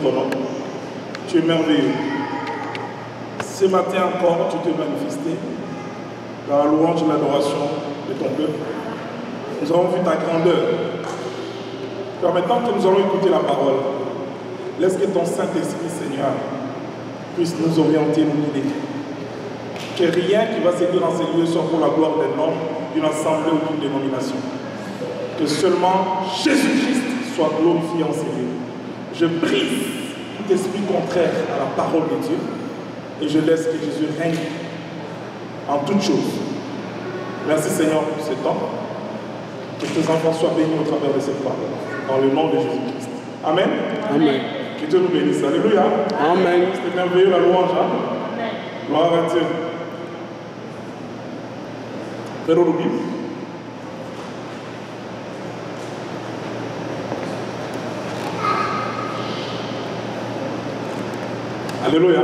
ton nom. Tu es merveilleux. Ce matin encore, tu t'es manifesté dans la louange et l'adoration de ton peuple. Nous avons vu ta grandeur. Maintenant que nous allons écouter la parole, laisse que ton Saint-Esprit, Seigneur, puisse nous orienter, nous guider. Que rien qui va se dire dans ces lieux soit pour la gloire d'un homme, d'une assemblée ou d'une dénomination. Que seulement Jésus-Christ soit glorifié en ces lieux. Je brise tout esprit contraire à la parole de Dieu et je laisse que Jésus règne en toutes choses. Merci Seigneur pour ce temps. Que tes enfants soient bénis au travers de cette parole. Dans le nom de Jésus-Christ. Amen. Amen. Que Dieu nous bénisse. Alléluia. Amen. C'était merveilleux la louange. Hein? Gloire à Dieu. Prenons le Bible. Alléluia.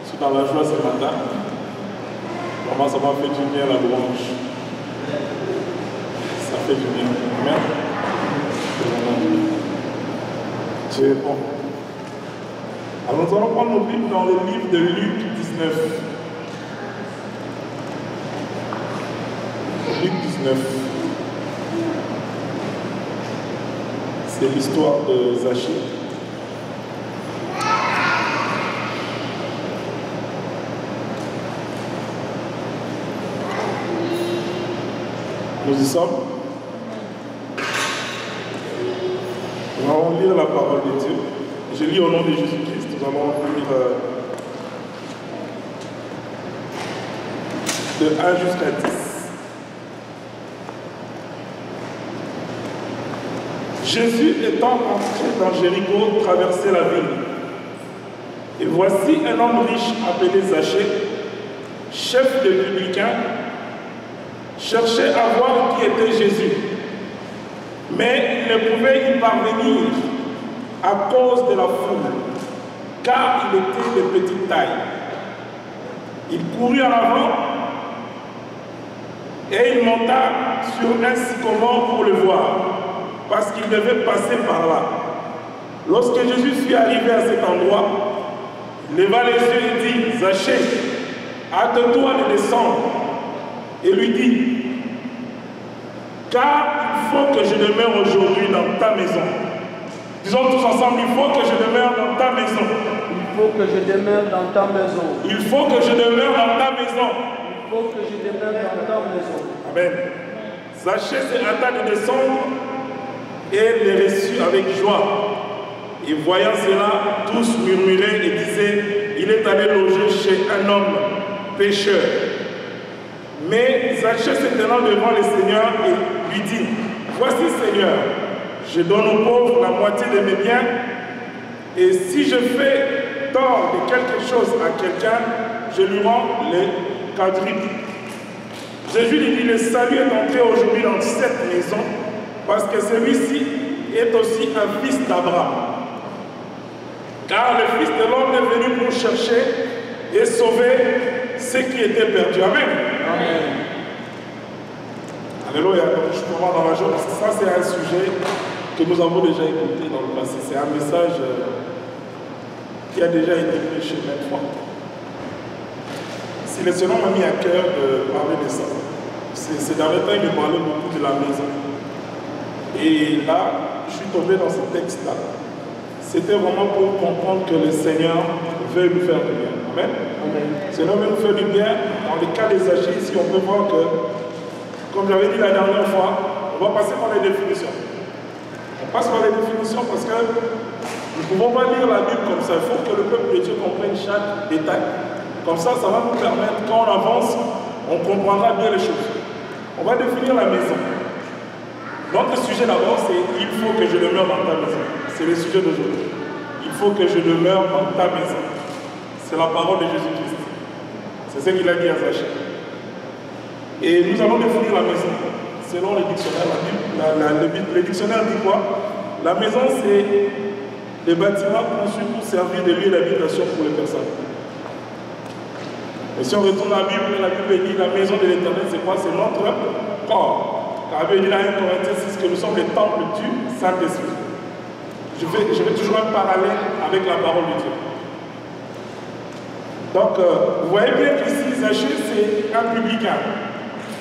Je suis dans la joie ce matin. Vraiment, ça m'a fait du bien la louange. Ça fait du bien. Amen. Dieu est bon. Alors nous allons prendre nos Bibles dans le livre de Luc 19. Luc 19. C'est l'histoire de Zachée. Nous y sommes. Nous allons lire la parole de Dieu. Je lis au nom de Jésus-Christ. Nous allons lire de 1 jusqu'à 10. Jésus étant entré dans Jéricho, traversait la ville. Et voici un homme riche appelé Zachée, chef de publicains, cherchait à voir qui était Jésus. Mais il ne pouvait y parvenir à cause de la foule, car il était de petite taille. Il courut en avant et il monta sur un sycomore pour le voir, parce qu'il devait passer par là. Lorsque Jésus fut arrivé à cet endroit, il leva les yeux et dit, Zachée, hâte-toi de descendre. Et lui dit, car il faut que je demeure aujourd'hui dans ta maison. Disons tous ensemble, il faut que je demeure dans ta maison. Il faut que je demeure dans ta maison. Il faut que je demeure dans ta maison. Il faut que je demeure dans ta maison. Amen. Zachée se hâta de descendre et les reçut avec joie. Et voyant cela, tous murmuraient et disaient, il est allé loger chez un homme pécheur. Mais Zachée se tenant devant le Seigneur et lui dit, voici Seigneur, je donne aux pauvres la moitié de mes biens, et si je fais tort de quelque chose à quelqu'un, je lui rends les quadruples. Jésus lui dit, le salut est entré aujourd'hui dans cette maison, parce que celui-ci est aussi un fils d'Abraham. Car le Fils de l'homme est venu pour chercher et sauver ceux qui étaient perdus. Amen. Amen. Alléluia. Je suis vraiment dans la joie parce que ça, c'est un sujet que nous avons déjà écouté dans le passé. C'est un message qui a déjà été prêché maintes fois. Si le Seigneur m'a mis à cœur de parler de ça, ces derniers temps, il me parlait beaucoup de la maison. Et là, je suis tombé dans ce texte-là. C'était vraiment pour comprendre que le Seigneur veut nous faire du bien. Amen. Amen. Le Seigneur veut nous faire du bien. Dans le cas des Zachée, ici, on peut voir que, comme j'avais dit la dernière fois, on va passer par les définitions. On passe par les définitions parce que nous ne pouvons pas lire la Bible comme ça. Il faut que le peuple de Dieu comprenne chaque détail. Comme ça, ça va nous permettre, quand on avance, on comprendra bien les choses. On va définir la maison. Notre sujet d'abord, c'est « Il faut que je demeure dans ta maison ». C'est le sujet d'aujourd'hui. Il faut que je demeure dans ta maison. C'est la parole de Jésus-Christ. C'est ce qu'il a dit à Zachée. Et nous allons définir la maison. Selon les dictionnaires, le dictionnaire dit quoi? La maison, c'est des bâtiments conçus pour servir de lieu d'habitation pour les personnes. Et si on retourne à la Bible dit la maison de l'Éternel, c'est quoi? C'est notre corps. Car il dit dans 1 Corinthiens 6 que nous sommes les temples du Saint-Esprit. je fais toujours un parallèle avec la parole de Dieu. Donc, vous voyez bien qu'ici, Zachée, c'est un publicain.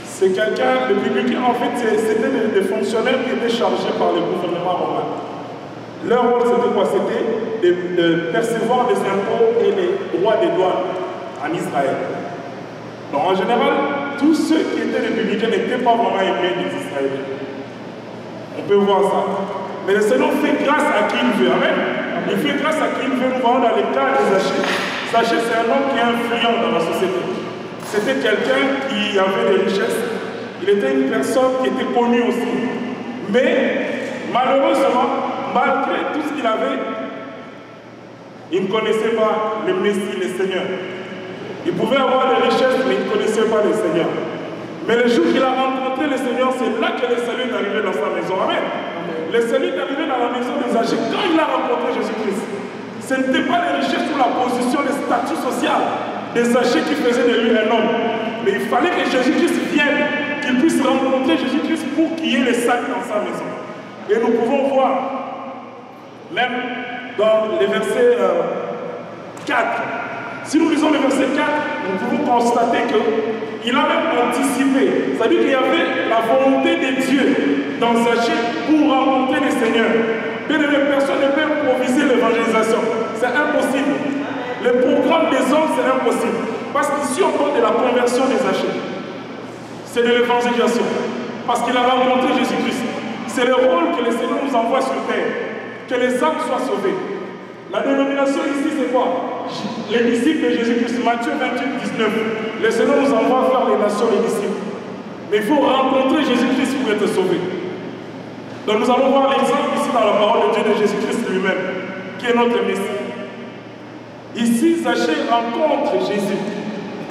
C'est quelqu'un, le publicain, en fait, c'était des fonctionnaires qui étaient chargés par le gouvernement romain. Leur rôle, c'était quoi? C'était de percevoir les impôts et les droits des douanes en Israël. Donc, en général, tous ceux qui étaient les publicains n'étaient pas vraiment aimés des Israéliens. On peut voir ça. Mais le Seigneur fait grâce à qui il veut. Amen. Il fait grâce à qui il veut. Nous voyons dans les cas de Zachée. Zachée, c'est un homme qui est influent dans la société. C'était quelqu'un qui avait des richesses. Il était une personne qui était connue aussi. Mais, malheureusement, malgré tout ce qu'il avait, il ne connaissait pas le Messie, le Seigneur. Il pouvait avoir des richesses, mais il ne connaissait pas le Seigneur. Mais le jour qu'il a rencontré le Seigneur, c'est là que le salut est arrivé dans sa maison. Amen. Le salut est arrivé dans la maison de Zachée quand il a rencontré Jésus-Christ. Ce n'était pas les richesses ou la position, le statut social de Zachée qui faisait de lui un homme. Mais il fallait que Jésus-Christ vienne, qu'il puisse rencontrer Jésus-Christ pour qu'il y ait le salut dans sa maison. Et nous pouvons voir, même dans les versets 4, si nous lisons le verset 4, nous pouvons constater qu'il a même anticipé. C'est-à-dire qu'il y avait la volonté de Dieu dans Zachée pour rencontrer le Seigneur. Bien aimé, personne ne peut improviser l'évangélisation. C'est impossible. Le programme des hommes, c'est impossible. Parce qu'ici, on parle de la conversion des Zachée. C'est de l'évangélisation. Parce qu'il a rencontré Jésus-Christ. C'est le rôle que le Seigneur nous envoie sur terre. Que les âmes soient sauvées. La dénomination ici, c'est quoi? Les disciples de Jésus-Christ. Matthieu 28, 19. Le Seigneur nous envoie faire les nations, les disciples. Mais il faut rencontrer Jésus-Christ pour être sauvé. Donc nous allons voir l'exemple ici dans la parole de Dieu de Jésus-Christ lui-même, qui est notre Messie. Ici, Zachée rencontre Jésus.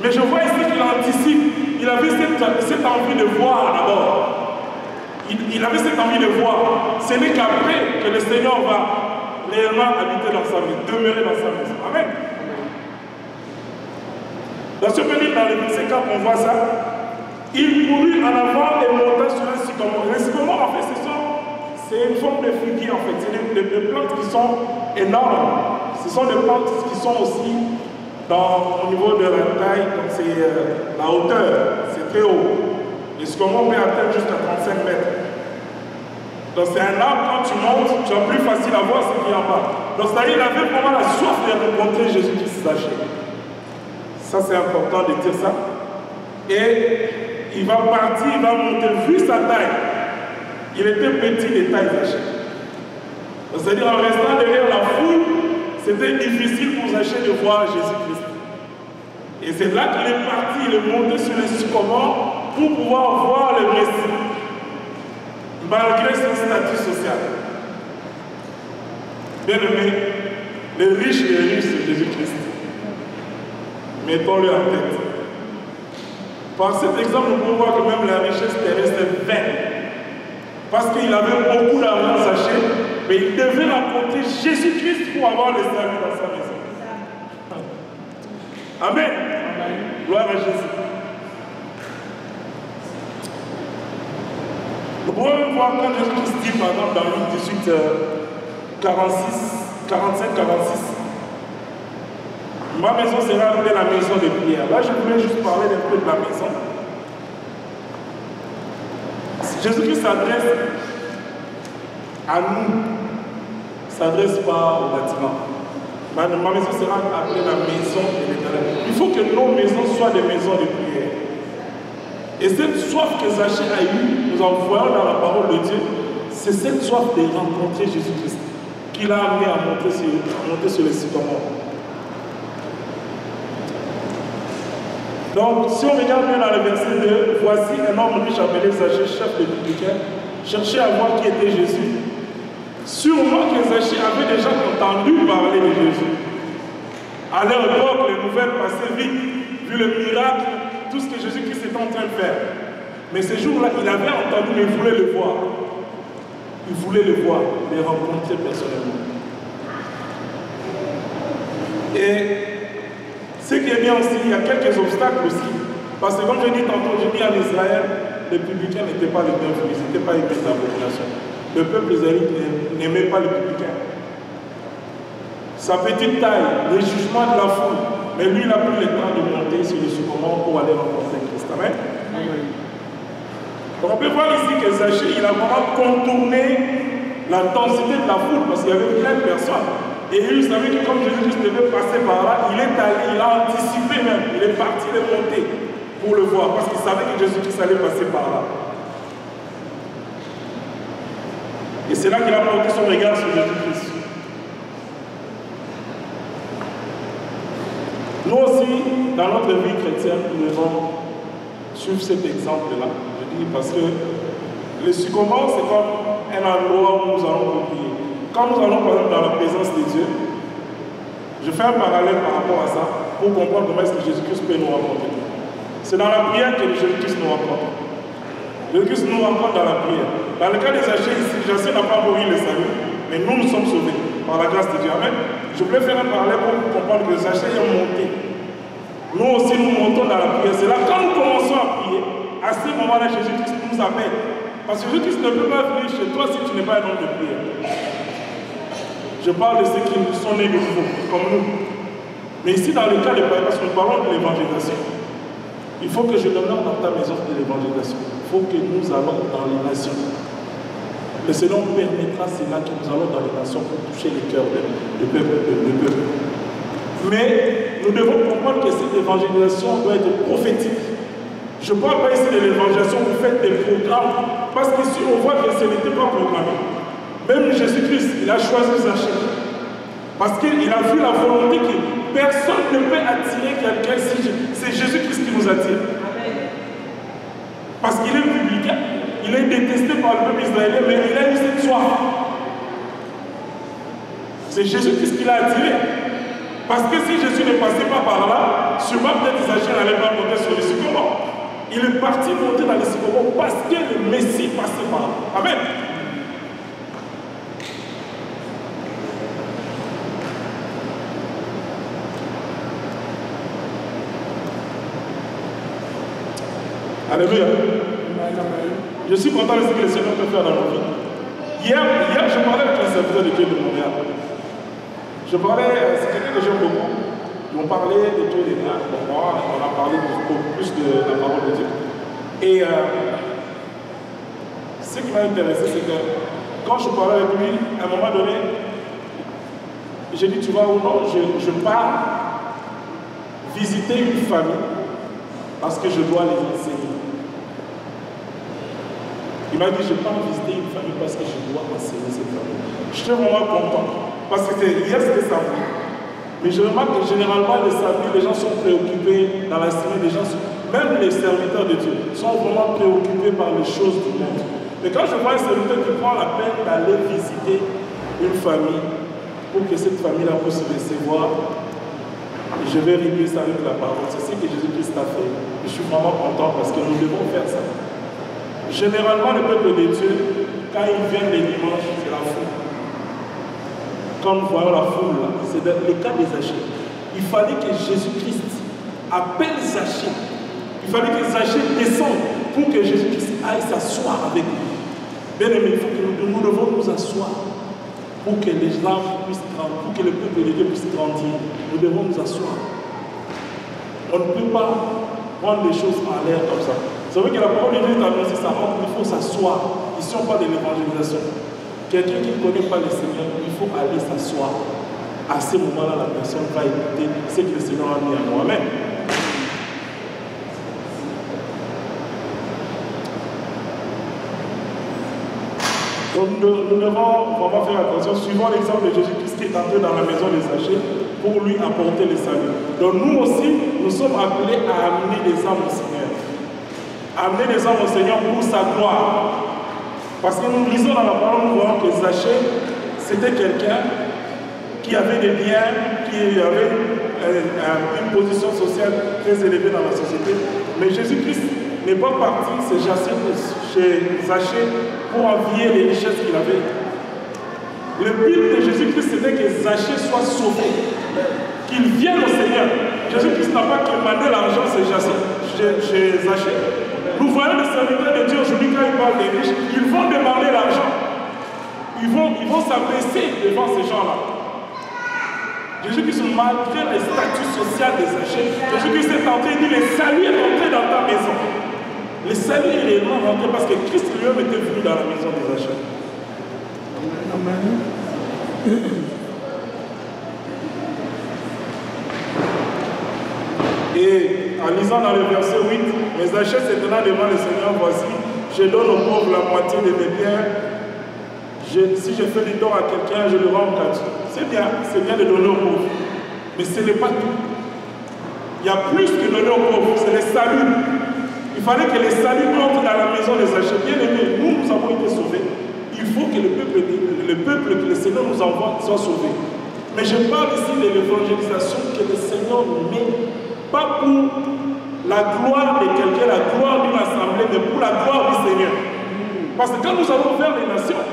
Mais je vois ici qu'il anticipe. Il avait cette envie de voir d'abord. Il avait cette envie de voir. Ce n'est qu'après que le Seigneur va réellement habiter dans sa maison, demeurer dans sa maison. Amen. Dans ce pays, dans le verset 4, on voit ça. Il courut en avant et monta sur un sycomore. Les sycomores, en fait, c'est une forme de figuier, en fait. C'est des plantes qui sont énormes. Ce sont des plantes qui sont aussi au niveau de la taille, donc c'est la hauteur, c'est très haut. Les sycomores peuvent atteindre jusqu'à 35 mètres. Donc c'est un arbre, quand tu montes, tu as plus facile à voir ce qu'il y a en bas. Donc c'est-à-dire qu'il avait vraiment la soif de rencontrer Jésus-Christ Zachée. Ça c'est important de dire ça. Et il va partir, il va monter, vu sa taille. Il était petit de taille Zachée. C'est-à-dire en restant derrière la foule, c'était difficile pour Zachée de voir Jésus-Christ. Et c'est là qu'il est parti, il est monté sur le sycomore pour pouvoir voir le Messie, malgré son statut social. Bien aimé, les riches, c'est Jésus-Christ. Mettons-le en tête. Par cet exemple, nous pouvons voir que même la richesse terrestre est vaine. Parce qu'il avait beaucoup d'argent Zachée, mais il devait rencontrer Jésus-Christ pour avoir le salut dans sa maison. Amen. Gloire à Jésus. Nous pouvons même voir quand Jésus dit, par exemple, dans Luc 18, 45-46, ma maison sera appelée la maison de prière. Là, je voulais juste parler un peu de la maison. Jésus-Christ s'adresse à nous, il ne s'adresse pas au bâtiment. Ma maison sera appelée la maison de l'Éternel. Il faut que nos maisons soient des maisons de prière. Et cette soif que Zachée a eue, nous en voyons dans la parole de Dieu, c'est cette soif de rencontrer Jésus-Christ qui l'a amené à monter sur le sycomore. Donc, si on regarde bien dans le verset 2, voici un homme riche appelé Zachée, chef des publicains, cherchait à voir qui était Jésus. Sûrement que Zachée avait déjà entendu parler de Jésus. À leur époque, les nouvelles passaient vite, vu le miracle, tout ce que Jésus-Christ était en train de faire. Mais ce jour-là, il avait entendu, mais il voulait le voir. Il voulait le voir, le rencontrer personnellement. Et ce qui est bien aussi, il y a quelques obstacles aussi. Parce que comme je dis tantôt, je dis en Israël, les publicains n'étaient pas les bienvenus, ils n'étaient pas aimés de la population. Le peuple israélite n'aimait pas les publicains. sa petite taille, les jugements de la foule. Mais lui, il a pris le temps de monter sur le sycomore pour aller rencontrer Christ. Amen. Donc on peut voir ici que Zachée, il a vraiment contourné la densité de la foule parce qu'il y avait plein de personnes. Et lui, il savait que comme Jésus-Christ devait passer par là, il est allé, il a anticipé même, il est parti, il est monté pour le voir parce qu'il savait que Jésus-Christ allait passer par là. Et c'est là qu'il a porté son regard sur Jésus-Christ. Nous aussi, dans notre vie chrétienne, nous devons suivre cet exemple-là. Je dis parce que le sycomore, c'est comme un endroit où nous allons prier. Quand nous allons, par exemple, dans la présence de Dieu, je fais un parallèle par rapport à ça pour comprendre comment est-ce que Jésus-Christ peut nous rencontrer. C'est dans la prière que Jésus-Christ nous rencontre. Jésus-Christ nous rencontre dans la prière. Dans le cas des Zachée ici, Zachée n'a pas encore eu le salut, mais nous, nous sommes sauvés par la grâce de Dieu. Amen. Je voulais faire un parallèle pour comprendre que Zachée est monté. Nous aussi, nous montons dans la prière. C'est là, quand nous commençons à prier, à ce moment-là, Jésus-Christ nous appelle. Parce que Jésus-Christ ne peut pas venir chez toi si tu n'es pas un homme de prière. Je parle de ceux qui sont nés de nouveau, comme nous. Mais ici, dans le cas de prière, parce que nous parlons de l'évangélisation, il faut que je demeure dans ta maison de l'évangélisation. Il faut que nous allons dans les nations. Le Seigneur permettra cela que nous allons dans les nations pour toucher les cœurs du peuple. Mais nous devons comprendre que cette évangélisation doit être prophétique. Je ne parle pas ici de l'évangélisation où vous faites des programmes, parce qu'ici on voit que ce n'était pas programmé. Même Jésus-Christ, il a choisi Zachée. Parce qu'il a vu la volonté que personne ne peut attirer quelqu'un si c'est Jésus-Christ qui nous attire. Parce qu'il est publicain, il est détesté par le peuple israélien, mais il a eu cette soif. C'est Jésus-Christ qui l'a attiré. Parce que si Jésus ne passait pas par là, sûrement peut-être Zachée n'allait pas monter sur le sycomore. Il est parti monter dans le sycomore parce que le Messie passait par là. Amen. Alléluia. Je suis content de ce que le Seigneur peut faire dans nos vies. Hier, je parlais avec un serviteur de Dieu de Montréal. Je parlais, c'est quelqu'un que j'aime beaucoup. Ils m'ont parlé de Dieu et pour moi, on a parlé beaucoup plus de la parole de Dieu. Et ce qui m'a intéressé, c'est que quand je parlais avec lui, à un moment donné, j'ai dit, tu vois ou non, je pars visiter une famille parce que je dois les enseigner. Il m'a dit, je pars visiter une famille parce que je dois enseigner cette famille. J'étais vraiment content. Parce que hier c'était samedi. Mais je remarque que généralement le samedi, les gens sont préoccupés dans la semaine, même les serviteurs de Dieu, sont vraiment préoccupés par les choses du monde. Mais quand je vois un serviteur qui prend la peine d'aller visiter une famille pour que cette famille-là puisse recevoir, je vais régler ça avec la parole. C'est ce que Jésus-Christ a fait. Je suis vraiment content parce que nous devons faire ça. Généralement, le peuple de Dieu, quand ils viennent les dimanches, c'est la foule. Quand nous voyons la foule, c'est le cas des Zachée. Il fallait que Jésus-Christ appelle Zachée. Il fallait que Zachée descende pour que Jésus-Christ aille s'asseoir avec nous. Bien aimé, il faut que nous devons nous asseoir pour que les âmes puissent grandir, pour que le peuple de Dieu puisse grandir. Nous devons nous asseoir. On ne peut pas prendre les choses en l'air comme ça. Vous savez que la parole de Dieu est annoncée, ça montre qu'il faut s'asseoir. Ici, on parle de l'évangélisation. Quelqu'un qui ne connaît pas le Seigneur, il faut aller s'asseoir. À ce moment-là, la personne va écouter ce que le Seigneur a mis à nous. Amen. Donc nous devons vraiment faire attention, suivant l'exemple de Jésus-Christ qui est entré dans la maison des Zachée pour lui apporter le salut. Donc nous aussi, nous sommes appelés à amener des âmes au Seigneur. Amener des âmes au Seigneur pour sa gloire. Parce que nous lisons dans la parole, nous voyons que Zachée, c'était quelqu'un qui avait des biens, qui avait une position sociale très élevée dans la société. Mais Jésus-Christ n'est pas parti chez Zachée pour envier les richesses qu'il avait. Le but de Jésus-Christ, c'était que Zachée soit sauvé, qu'il vienne au Seigneur. Jésus-Christ n'a pas demandé l'argent chez Zachée. Nous voyons les serviteurs de Dieu aujourd'hui, quand ils parlent des riches, ils vont demander l'argent. Ils vont s'abaisser devant ces gens-là. Jésus-Christ, malgré les statuts sociaux des Zachée, Jésus-Christ est entré, il dit, le salut est entré dans ta maison. Le salut est réellement rentré parce que Christ lui-même était venu dans la maison des Zachée. Amen. Et en lisant dans le verset 8, mes Zachée s'étonnant devant le Seigneur, voici, je donne aux pauvres la moitié de mes biens. Si je fais du tort à quelqu'un, je le rends en quatre. C'est bien de donner aux pauvres. Mais ce n'est pas tout. Il y a plus que donner aux pauvres, c'est le salut. Il fallait que le salut entre dans la maison des Zachée. Bien aimés, nous avons été sauvés. Il faut que le peuple que le Seigneur nous envoie soit sauvé. Mais je parle ici de l'évangélisation que le Seigneur nous met, pas pour la gloire de quelqu'un, la gloire d'une assemblée, mais pour la gloire du Seigneur. Parce que quand nous allons vers les nations,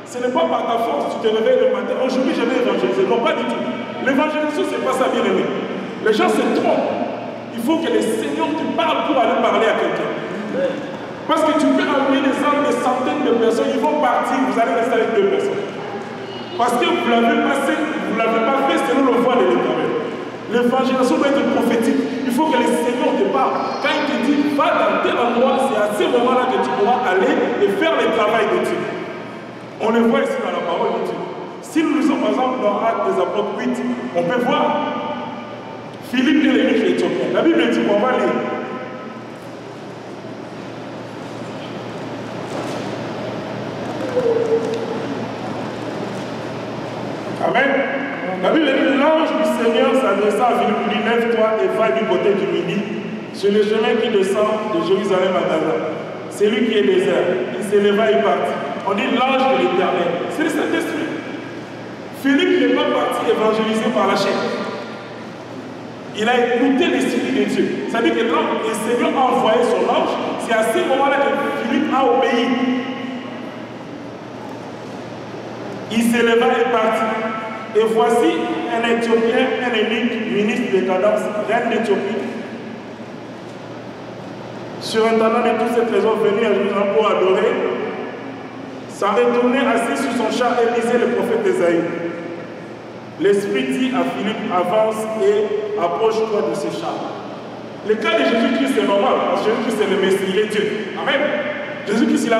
ce n'est pas par ta force, tu te réveilles le matin, aujourd'hui je vais évangéliser. Non, pas du tout. L'évangélisation, ce n'est pas ça, bien aimé. Les gens se trompent. Il faut que le Seigneur te parle pour aller parler à quelqu'un. Parce que tu peux amener des âmes, des centaines de personnes, ils vont partir, vous allez rester avec 2 personnes. Parce que vous l'avez passé, vous ne l'avez pas fait selon le voie de l'Éternel. L'évangélisation doit être prophétique. Il faut que le Seigneur te parle. Quand il te dit, va dans tel endroit, c'est à ce moment-là que tu pourras aller et faire le travail de Dieu. On le voit ici dans la parole de Dieu. Si nous lisons par exemple dans Actes des Apôtres 8, on peut voir Philippe et l'évêque éthiopien. La Bible dit qu'on va lire. Amen. La Bible dit, l'ange du Seigneur s'adressa à Philippe, lui dit, lève-toi et va du côté du midi, sur le chemin qui descend de Jérusalem à Gaza. C'est lui qui est désert. Il s'éleva et partit. On dit l'ange de l'Éternel. C'est le Saint-Esprit. Philippe n'est pas parti évangéliser par la chair. Il a écouté l'Esprit de Dieu. Ça veut dire que le Seigneur a envoyé son ange. C'est à ce moment-là que Philippe a obéi. Il s'éleva et partit. Et voici un Éthiopien, un eunuque, ministre de Cadence, reine d'Éthiopie, surintendant de tous ces trésors venus à Jérusalem pour adorer, s'en retournait assis sur son char et lisait le prophète Ésaïe. L'Esprit dit à Philippe, avance et approche-toi de ce char. Le cas de Jésus-Christ est normal, parce que Jésus-Christ est le Messie, il est Dieu. Amen. Jésus-Christ, il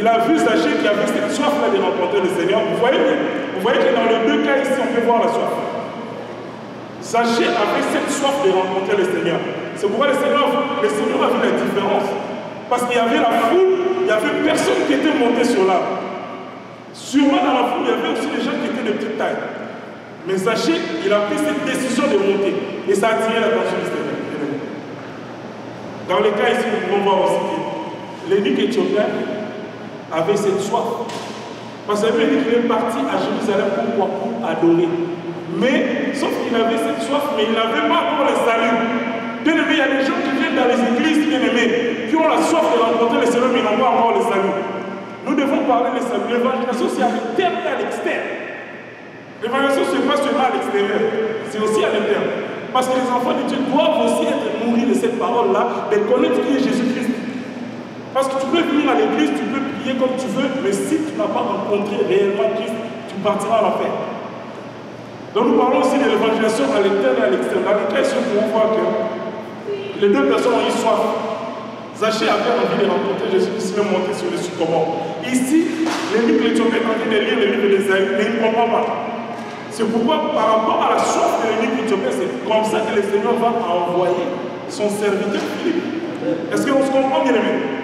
a vu Zachée qui avait cette soif-là de rencontrer le Seigneur. Vous voyez que dans les 2 cas ici, on peut voir la soif. Zachée avait cette soif de rencontrer le Seigneur. C'est pourquoi le Seigneur a vu la différence. Parce qu'il y avait la foule, il n'y avait personne qui était monté sur l'arbre. Sûrement dans la foule, il y avait aussi des gens qui étaient de petite taille. Mais Zachée, il a pris cette décision de monter. Et ça a attiré l'attention du Seigneur. Dans les cas ici, nous pouvons voir aussi que l'évêque éthiopien avait cette soif. Parce que lui, il est parti à Jérusalem pour adorer. Mais, sauf qu'il avait cette soif, mais il n'avait pas encore le salut. Bien aimé, il y a des gens qui viennent dans les églises, bien aimés, qui ont la soif de rencontrer le Seigneur, mais ils n'ont pas encore le salut. Nous devons parler de salut. L'évangélisation, c'est à l'interne et à l'externe. L'évangélisation, ce n'est pas seulement à l'extérieur, c'est aussi à l'interne. Parce que les enfants de Dieu doivent aussi être nourris de cette parole-là, de connaître qui est Jésus-Christ. Parce que tu peux venir à l'église, tu peux prier comme tu veux, mais si tu n'as pas rencontré réellement Christ, tu partiras à l'enfer. Donc nous parlons aussi de l'évangélisation à l'interne et à l'externe. Dans les cas ici, on voit que les 2 personnes ont eu soif. Zachée avait envie de rencontrer Jésus-Christ, même monter sur le sycomore. Ici, l'évêque l'Éthiopien est en train de lire le livre d'Ésaïe, mais il ne comprend pas. C'est pourquoi, par rapport à la soif de l'évêque l'Éthiopien, c'est comme ça que le Seigneur va envoyer son serviteur Philippe. Est-ce qu'on se comprend bien, aimé?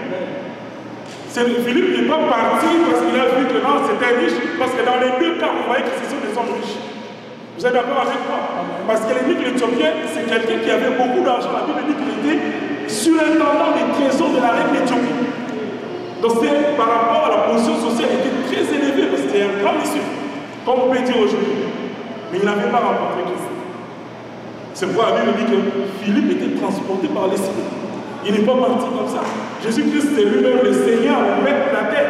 Philippe n'est pas parti parce qu'il a vu que non, c'était riche, parce que dans les 2 cas, vous voyez que ce sont des hommes riches. Vous êtes d'accord avec moi? Parce que l'évêque l'Éthiopien, c'est quelqu'un qui avait beaucoup d'argent. La Bible dit qu'il était surintendant des trésors de la reine d'Éthiopie. Donc par rapport à la position sociale, il était très élevé parce que c'était un grand monsieur, comme on peut dire aujourd'hui. Mais il n'avait pas rencontré Christ. C'est pourquoi la Bible dit que Philippe était transporté par l'Esprit. Il n'est pas parti comme ça. Jésus-Christ, c'est lui-même le Seigneur, le maître de la terre.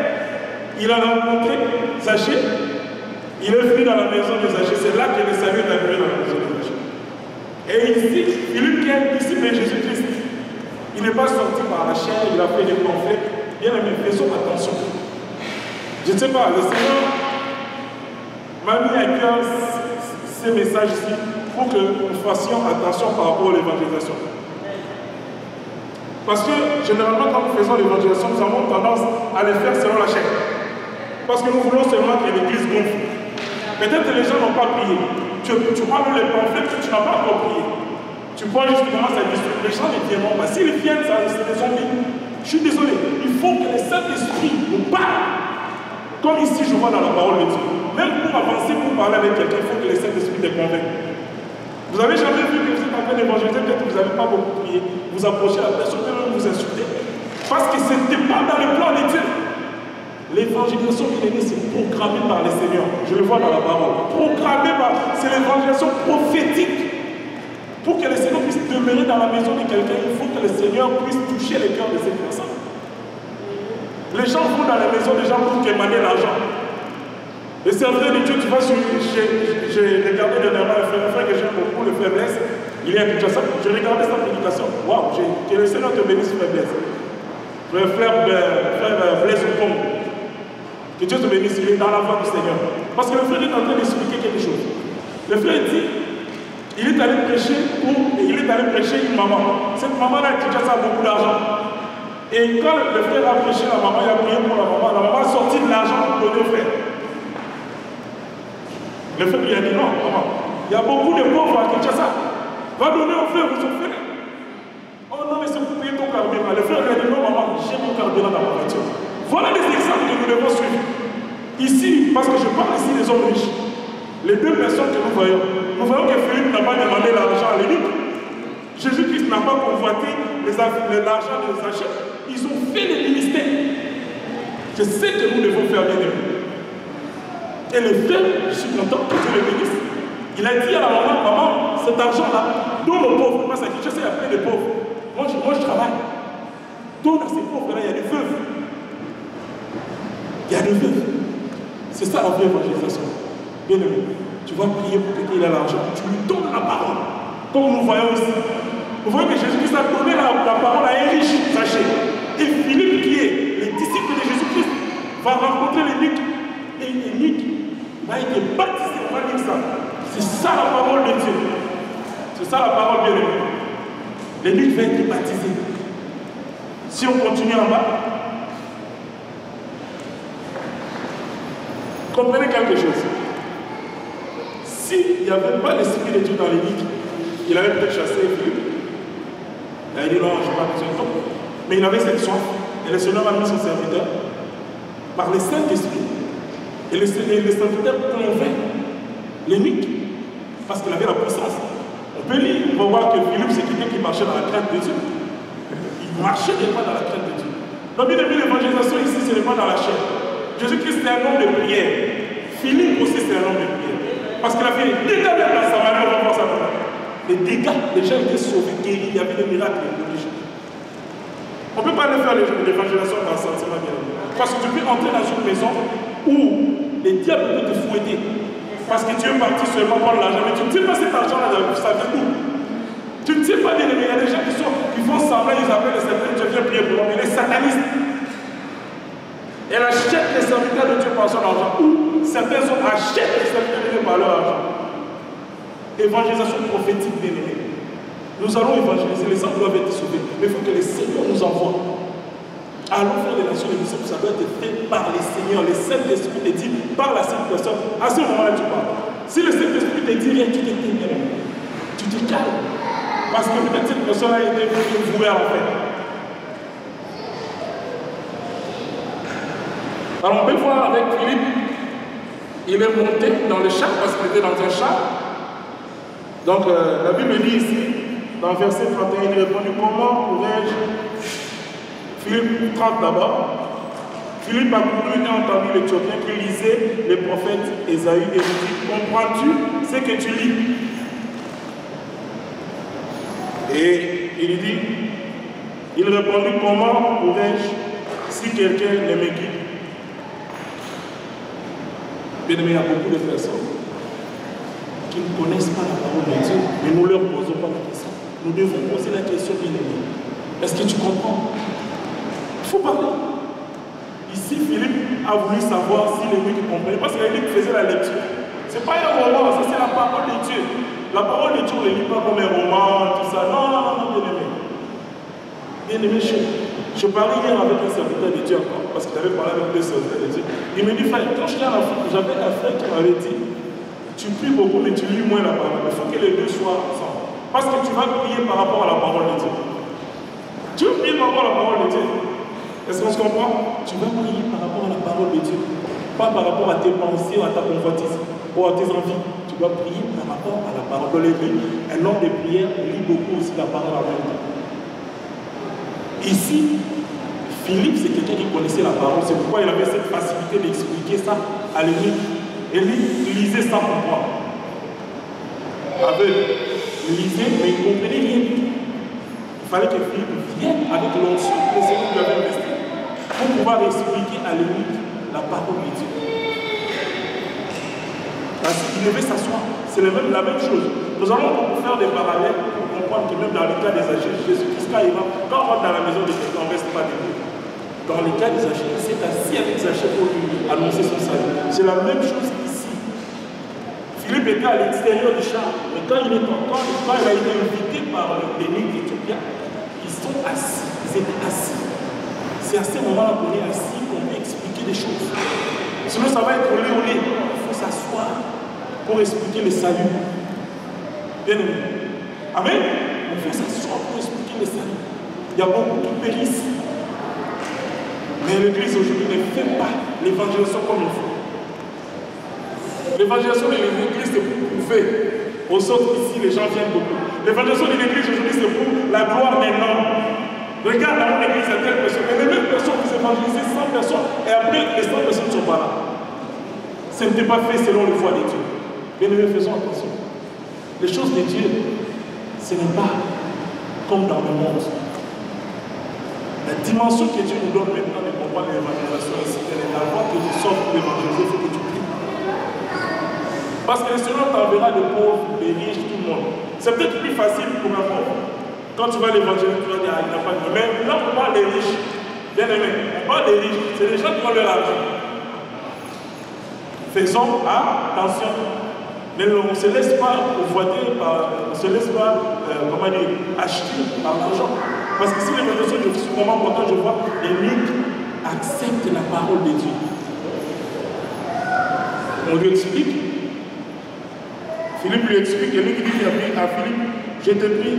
Il a rencontré Zachée. Il est venu dans la maison de Zachée. C'est là que le salut est arrivé dans la maison de Zachée. Et ici, Philippe qui est ici, mais Jésus-Christ, il n'est pas sorti par la chair, il a fait des pamphlets. Bien aimé, faisons attention. Je ne sais pas, le Seigneur m'a mis à cœur ces messages ici pour que nous fassions attention par rapport à l'évangélisation. Parce que généralement, quand nous faisons l'évangélisation, nous avons tendance à les faire selon la chair. Parce que nous voulons seulement que l'église gonfle. Peut-être que les gens n'ont pas prié. Tu prends les pamphlets que tu n'as pas encore prié. Tu prends juste comment ça distribue. Les gens ne viendront pas. S'ils viennent, c'est des zombies. Je suis désolé. Il faut que le Saint-Esprit nous parle. Comme ici, je vois dans la parole de Dieu. Même pour avancer, pour parler avec quelqu'un, il faut que le Saint-Esprit te convainque. Vous n'avez jamais vu que vous êtes en train d'évangéliser, peut-être que vous n'avez pas beaucoup prié. Vous approchez la personne, même vous insulter. Parce que ce n'était pas dans le plan de Dieu. L'évangélisation bien-aimée, c'est programmé par le Seigneur. Je le vois dans la parole. Programmé par... C'est l'évangélisation prophétique. Pour que le Seigneur puisse demeurer dans la maison de quelqu'un, il faut que le Seigneur puisse toucher les cœurs de ces personnes. Les gens vont dans les maisons des gens pour émaner l'argent. Le serviteur de Dieu, tu vas sur... J'ai regardé dernièrement un frère que j'aime beaucoup, le frère Blaise. Il est à Kinshasa. J'ai regardé sa prédication. Waouh, que le Seigneur te bénisse, frère Blaise. Le frère Blaise au Congo. Que Dieu te bénisse, il est dans la voie du Seigneur. Parce que le frère est en train d'expliquer quelque chose. Le frère dit, il est allé prêcher une maman. Cette maman-là, Kinshasa, a beaucoup d'argent. Et quand le frère a prêché la maman, il a prié pour la maman a sorti de l'argent pour donner au frère. Le frère lui a dit non, maman, il y a beaucoup de pauvres à Kinshasa. Va donner au frère, vous offrez. Oh non, mais c'est pour payer ton carburant. Le frère lui a dit non, maman, j'ai mon carburant dans ma voiture. Voilà les exemples que nous devons suivre. Ici, parce que je parle ici des hommes riches, les deux personnes que nous voyons que Philippe n'a pas demandé l'argent à l'unique. Jésus-Christ n'a pas convoité l'argent de Zachée. Ils ont fait le ministère. C'est ce que nous devons faire, bien aimés. Et le frère, je suis content que Dieu le bénisse. Il a dit à la maman, maman, cet argent-là, donne aux pauvres. Parce que je sais, il y a plein de pauvres. Moi, je travaille. Donne à ces pauvres-là, il y a des veuves. Il y a des veuves. C'est ça la vraie évangélisation. Bien aimé, tu vas prier pour qu'il ait l'argent. Tu lui donnes la parole. Comme nous voyons ici. Vous voyez que Jésus-Christ a donné la parole à un riche, sachez. Et Philippe, qui est le disciple de Jésus-Christ, va rencontrer l'eunuque. Et l'eunuque va être baptisé. On va dire ça. C'est ça la parole de Dieu. C'est ça la parole bien aimée. L'eunuque va être baptisé. Si on continue en bas, comprenez quelque chose. S'il n'y avait pas l'esprit de Dieu dans l'eunuque, il avait peut-être chassé Philippe. Il a dit non, je n'ai pas besoin de toi. Mais il avait cette soif. Et le Seigneur a mis son serviteur par le Saint-Esprit. Et le serviteur convainc l'eunuque parce qu'il avait la puissance. On peut lire, on va voir que Philippe, c'est quelqu'un qui marchait dans la crainte de Dieu. Il marchait déjà dans la crainte de Dieu. Donc, bien aimé, l'évangélisation ici, ce n'est pas dans la chair. Jésus-Christ, c'est un homme de prière. Philippe aussi, c'est un homme de prière. Parce qu'il a fait des dégâts même dans Samarie, on va voir ça maintenant. Les dégâts, les gens étaient sauvés, guéris, il y avait des miracles prodigieux. On ne peut pas aller faire l'évangélisation dans le sentiment bien. Parce que tu peux entrer dans une maison où les diables peuvent te fouetter. Parce que tu es parti seulement prendre l'argent, mais tu ne sais pas cet argent-là, ça vient d'où. Tu ne sais pas bien, mais il y a des gens qui font semblant, ils appellent les certains, je viens prier pour eux, mais les satanistes. Elle achète les serviteurs de Dieu par son argent. Ou certains hommes achètent les serviteurs de Dieu par leur argent. Évangélisation prophétique, bien aimée. Nous allons évangéliser, les hommes doivent être sauvés. Mais il faut que le Seigneur nous envoie. Allons faire des nations de mission, ça doit être fait par les Seigneurs. Le Saint-Esprit te dit, par la cette personne. À ce moment-là, tu parles. Si le Saint-Esprit te dit rien, tu te tais. Tu te calmes. Parce que peut-être cette personne a été vouée à l'enfer. Alors on peut voir avec Philippe, il est monté dans le char parce qu'il était dans un char. Donc la Bible dit ici, dans verset 31, il répond, comment pourrais-je, Philippe 30 d'abord, Philippe a couru et entendu l'Éthiopien qui lisait les prophètes Ésaïe et lui dit, comprends-tu ce que tu lis? Et il dit, il répondit, comment pourrais-je, si quelqu'un ne me guide? Bien aimé, il y a beaucoup de personnes qui ne connaissent pas la parole de Dieu, mais nous ne leur posons pas la question. Nous devons poser la question, bien aimé. Est-ce que tu comprends? Il faut parler. Ici, Philippe a voulu savoir si l'eunuque comprenait, parce que l'eunuque faisait la lecture. Ce n'est pas un roman, ça c'est la parole de Dieu. La parole de Dieu, on ne lit pas comme un roman, tout ça. Non, non, non, non, bien-aimé. Bien-aimé, je parlais hier avec un serviteur de Dieu encore, parce que j'avais parlé avec deux serviteurs de Dieu. Il me dit, frère, quand j'étais en Afrique, j'avais un frère qui m'avait dit, tu pries beaucoup, mais tu lis moins la parole. Il faut que les deux soient ensemble. Parce que tu vas prier par rapport à la parole de Dieu. Tu veux prier par rapport à la parole de Dieu. Est-ce qu'on se comprend? Tu vas prier par rapport à la parole de Dieu. Pas par rapport à tes pensées ou à ta convoitise ou à tes envies. Tu dois prier par rapport à la parole de Dieu. Un homme de prière lit beaucoup aussi la parole en même temps. Ici, Philippe, c'est quelqu'un qui connaissait la parole. C'est pourquoi il avait cette facilité d'expliquer ça à l'église. Et lui, il lisait ça pour moi. Il lisait, mais il ne comprenait rien du tout. Il fallait que Philippe vienne avec l'onction que le Seigneur lui avait investi pour pouvoir expliquer à l'église la parole de Dieu. Parce qu'il devait s'asseoir. C'est la même chose. Nous allons faire des parallèles pour comprendre que même dans le cas des âgés, Jésus-Christ, quand on rentre dans la maison de quelqu'un, on ne reste pas debout. Dans le cas des âgés, il s'est assis avec Zachée pour lui annoncer son salut. C'est la même chose ici. Philippe était à l'extérieur du char, mais quand il a été invité par l'énigme éthiopien, ils sont assis, ils étaient assis. C'est à ce moment-là qu'on est assis, qu'on peut expliquer des choses. Sinon, ça va être olé olé. Il faut s'asseoir pour expliquer le salut. Bien aimé. Amen. Il faut s'asseoir pour expliquer le salut. Il y a beaucoup qui périssent. Mais l'église aujourd'hui ne fait pas l'évangélisation comme il faut. L'évangélisation de l'église, c'est pour prouver aux autres ici, les gens viennent beaucoup. L'évangélisation de l'église aujourd'hui, c'est pour la gloire des noms. Regarde dans mon église, il y a telle personne. Mais les mêmes personnes, vous évangélisez 100 personnes, et après, les 100 personnes ne sont pas là. Ce n'était pas fait selon les voies de Dieu. Bien aimés, faisons attention. Les choses de Dieu, ce n'est pas comme dans le monde. La dimension que Dieu nous donne maintenant de comprendre l'évangélisation ici, elle est la voie que tu sors pour évangéliser, il faut que tu pries. Parce que le Seigneur t'enverra des pauvres, des riches, tout le monde. C'est peut-être plus facile pour un pauvre. Quand tu vas l'évangéliser, tu vas dire, ah, il n'a pas de. Mais là, on parle des riches. Bien aimé, on parle des riches. C'est les gens qui ont leur argent. Faisons attention. Mais on ne se laisse pas convoiter, on ne se laisse pas, acheter par l'argent. Parce que si les personnes, je suis vraiment content, je vois l'énigme accepte la parole de Dieu. On lui explique. Philippe lui explique, et lui dit à Philippe, je te prie,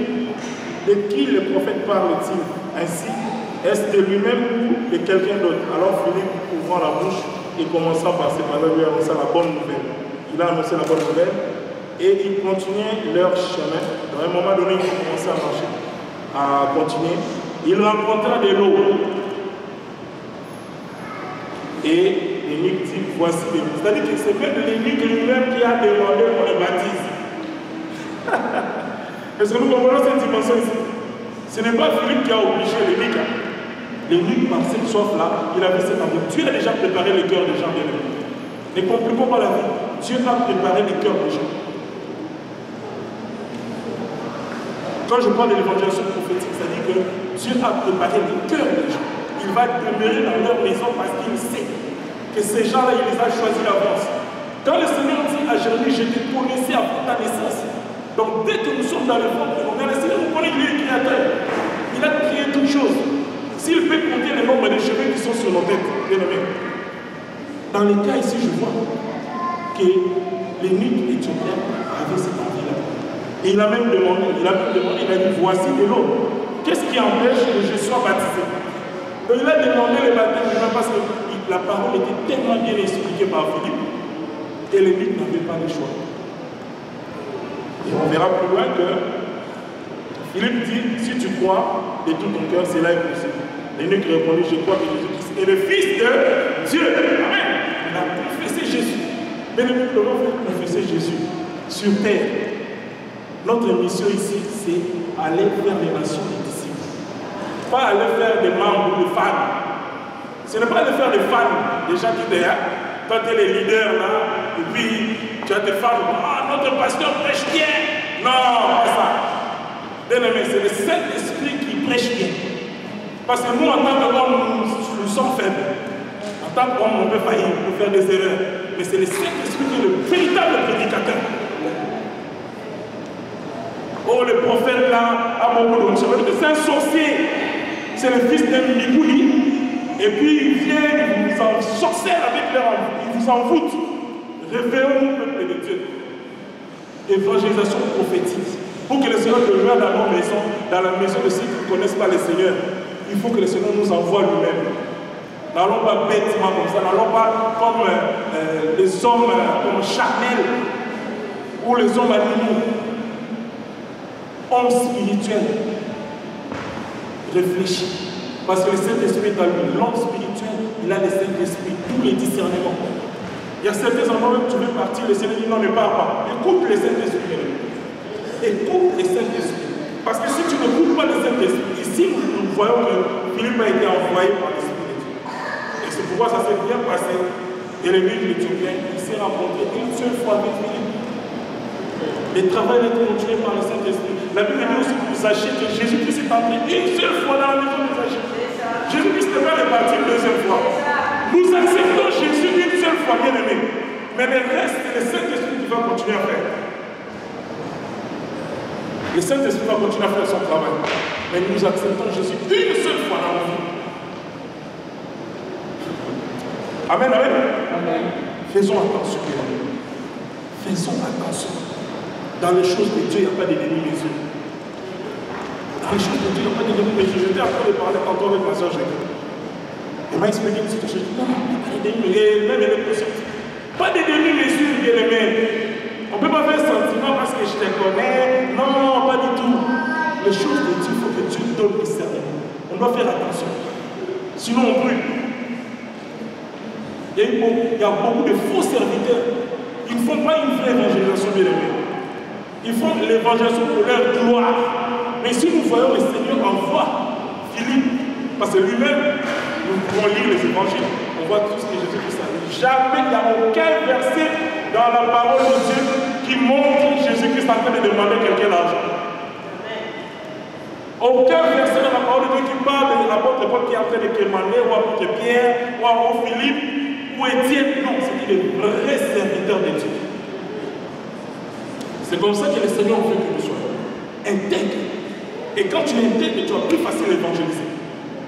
de qui le prophète parle-t-il ainsi? Est-ce de lui-même ou de quelqu'un d'autre? Alors Philippe, ouvrant la bouche et commençant par ses paroles, lui annonça la bonne nouvelle. Il a annoncé la bonne nouvelle et ils continuaient leur chemin. À un moment donné, ils ont commencé à marcher, à continuer. Il rencontra de l'eau. Et l'énigme dit, voici l'énigme. C'est-à-dire que c'est même l'énigme lui-même qui a demandé qu'on le baptise. Est-ce que nous comprenons cette dimension ici? Ce n'est pas Philippe qui a obligé l'énigme. L'énigme, par cette soif-là, il avait cette envie. Dieu a déjà préparé le cœur des gens bien aimés. Ne compliquons pas la vie. Dieu a préparé le cœur des gens. Quand je parle de l'évangélisation prophétique, c'est-à-dire que Dieu a préparé le cœur des gens. Il va demeurer dans leur maison parce qu'il sait que ces gens-là, il les a choisis d'avance. Quand le Seigneur dit à Jérémie, je t'ai connaissé avant ta naissance. Donc dès que nous sommes dans le ventre, le Seigneur nous connaît, il est créateur. Il a créé toutes choses. S'il peut compter le nombre de cheveux qui sont sur nos têtes, bien aimé. Dans les cas ici, je vois que l'énigme éthiopien avait cette envie-là. Et il a même demandé, il a dit, voici de l'eau. Qu'est-ce qui empêche que je sois baptisé? Donc il a demandé le baptême parce que la parole était tellement bien expliquée par Philippe et l'énigme n'avait pas le choix. Et on verra plus loin que Philippe dit, si tu crois de tout ton cœur, cela est possible. L'énigme répondit, je crois que Jésus-Christ est le Fils de Dieu. Amen. Il a confessé Jésus. Mais nous devons faire confesser Jésus sur terre. Notre mission ici, c'est aller faire les nations des disciples. Pas aller faire des membres ou des fans. Ce n'est pas aller faire des fans, des gens qui étaient là. Quand tu es les leaders là, et puis tu as des fans, ah, notre pasteur prêche bien. Non, pas ça. Bien aimé, c'est le Saint-Esprit qui prêche bien. Parce que nous, en tant qu'hommes, nous sommes faibles. En tant qu'hommes, on peut faillir, on peut faire des erreurs. mais c'est le Saint-Esprit qui est le véritable prédicateur. Oh, le prophète là, à mon bout, c'est un sorcier. C'est le fils d'un Migouli. Et puis ils viennent, ils vous en sorcèrent avec leur enfant, ils vous en foutent. Révérons le peuple de Dieu. Évangélisation prophétique. Pour que le Seigneur demeure dans nos maisons, dans la maison de ceux qui ne connaissent pas le Seigneur, il faut que le Seigneur nous envoie lui-même. N'allons pas bêtement comme ça, n'allons pas comme les hommes comme charnels ou les hommes animaux. Homme spirituel. Réfléchis. Parce que le Saint-Esprit est à lui. L'homme spirituel, il a le Saint-Esprit, tous les discernements. Il y a certains endroits où tu veux partir, le Seigneur dit non, ne pars pas. Écoute le Saint-Esprit. Écoute le Saint-Esprit. Parce que si tu n'écoutes pas le Saint-Esprit, ici nous voyons que Philippe a été envoyé par l'Esprit de Dieu. Et c'est pourquoi ça s'est bien passé. Et l'église d'Éthiopien, il s'est rencontré une seule fois avec Philippe. Le travail est continué par le Saint-Esprit. La Bible dit aussi que sachez que Jésus-Christ est entré une seule fois dans la maison de Zachée. Jésus-Christ n'est pas réparti une deuxième fois. Nous acceptons Jésus une seule fois, bien aimé. Mais le reste, c'est le Saint-Esprit qui va continuer à faire. Le Saint-Esprit va continuer à faire son travail. Mais nous acceptons Jésus une seule fois dans la vie. Amen, amen. Amen. Faisons attention. Faisons attention. Dans les choses de Dieu, il n'y a pas d'ennemi les yeux. Dans les choses de Dieu, il n'y a pas d'ennemi les yeux. J'étais en train de parler tantôt avec ma soeur Jacques. Elle m'a expliqué une situation. Je dis non, il n'y a pas d'ennemi. Et même elle est consciente. Pas d'ennemi les yeux, bien aimé. On ne peut pas faire sentiment parce que je te connais. Non, pas du tout. Les choses de Dieu, il faut que Dieu donne le discernement. On doit faire attention. Sinon, on brûle. Il y a beaucoup de faux serviteurs. Ils ne font pas une vraie évangélisation, bien aimé. Ils font l'évangélisation pour leur gloire. Mais si nous voyons le Seigneur envoie Philippe, parce que lui-même, nous pouvons lire les évangiles, on voit tout ce que Jésus-Christ a dit. Jamais il n'y a aucun verset dans la parole de Dieu qui montre Jésus-Christ en train de demander à quelqu'un l'argent. Aucun verset dans la parole de Dieu qui parle de l'apôtre Paul qui est en train de demander, ou apôtre Pierre, ou apôtre Philippe, ou Étienne. Non, c'est des vrais serviteurs de Dieu. C'est comme ça que le Seigneur veut que nous soyons intègres. Et quand tu es intègre, tu vas plus facile à évangéliser.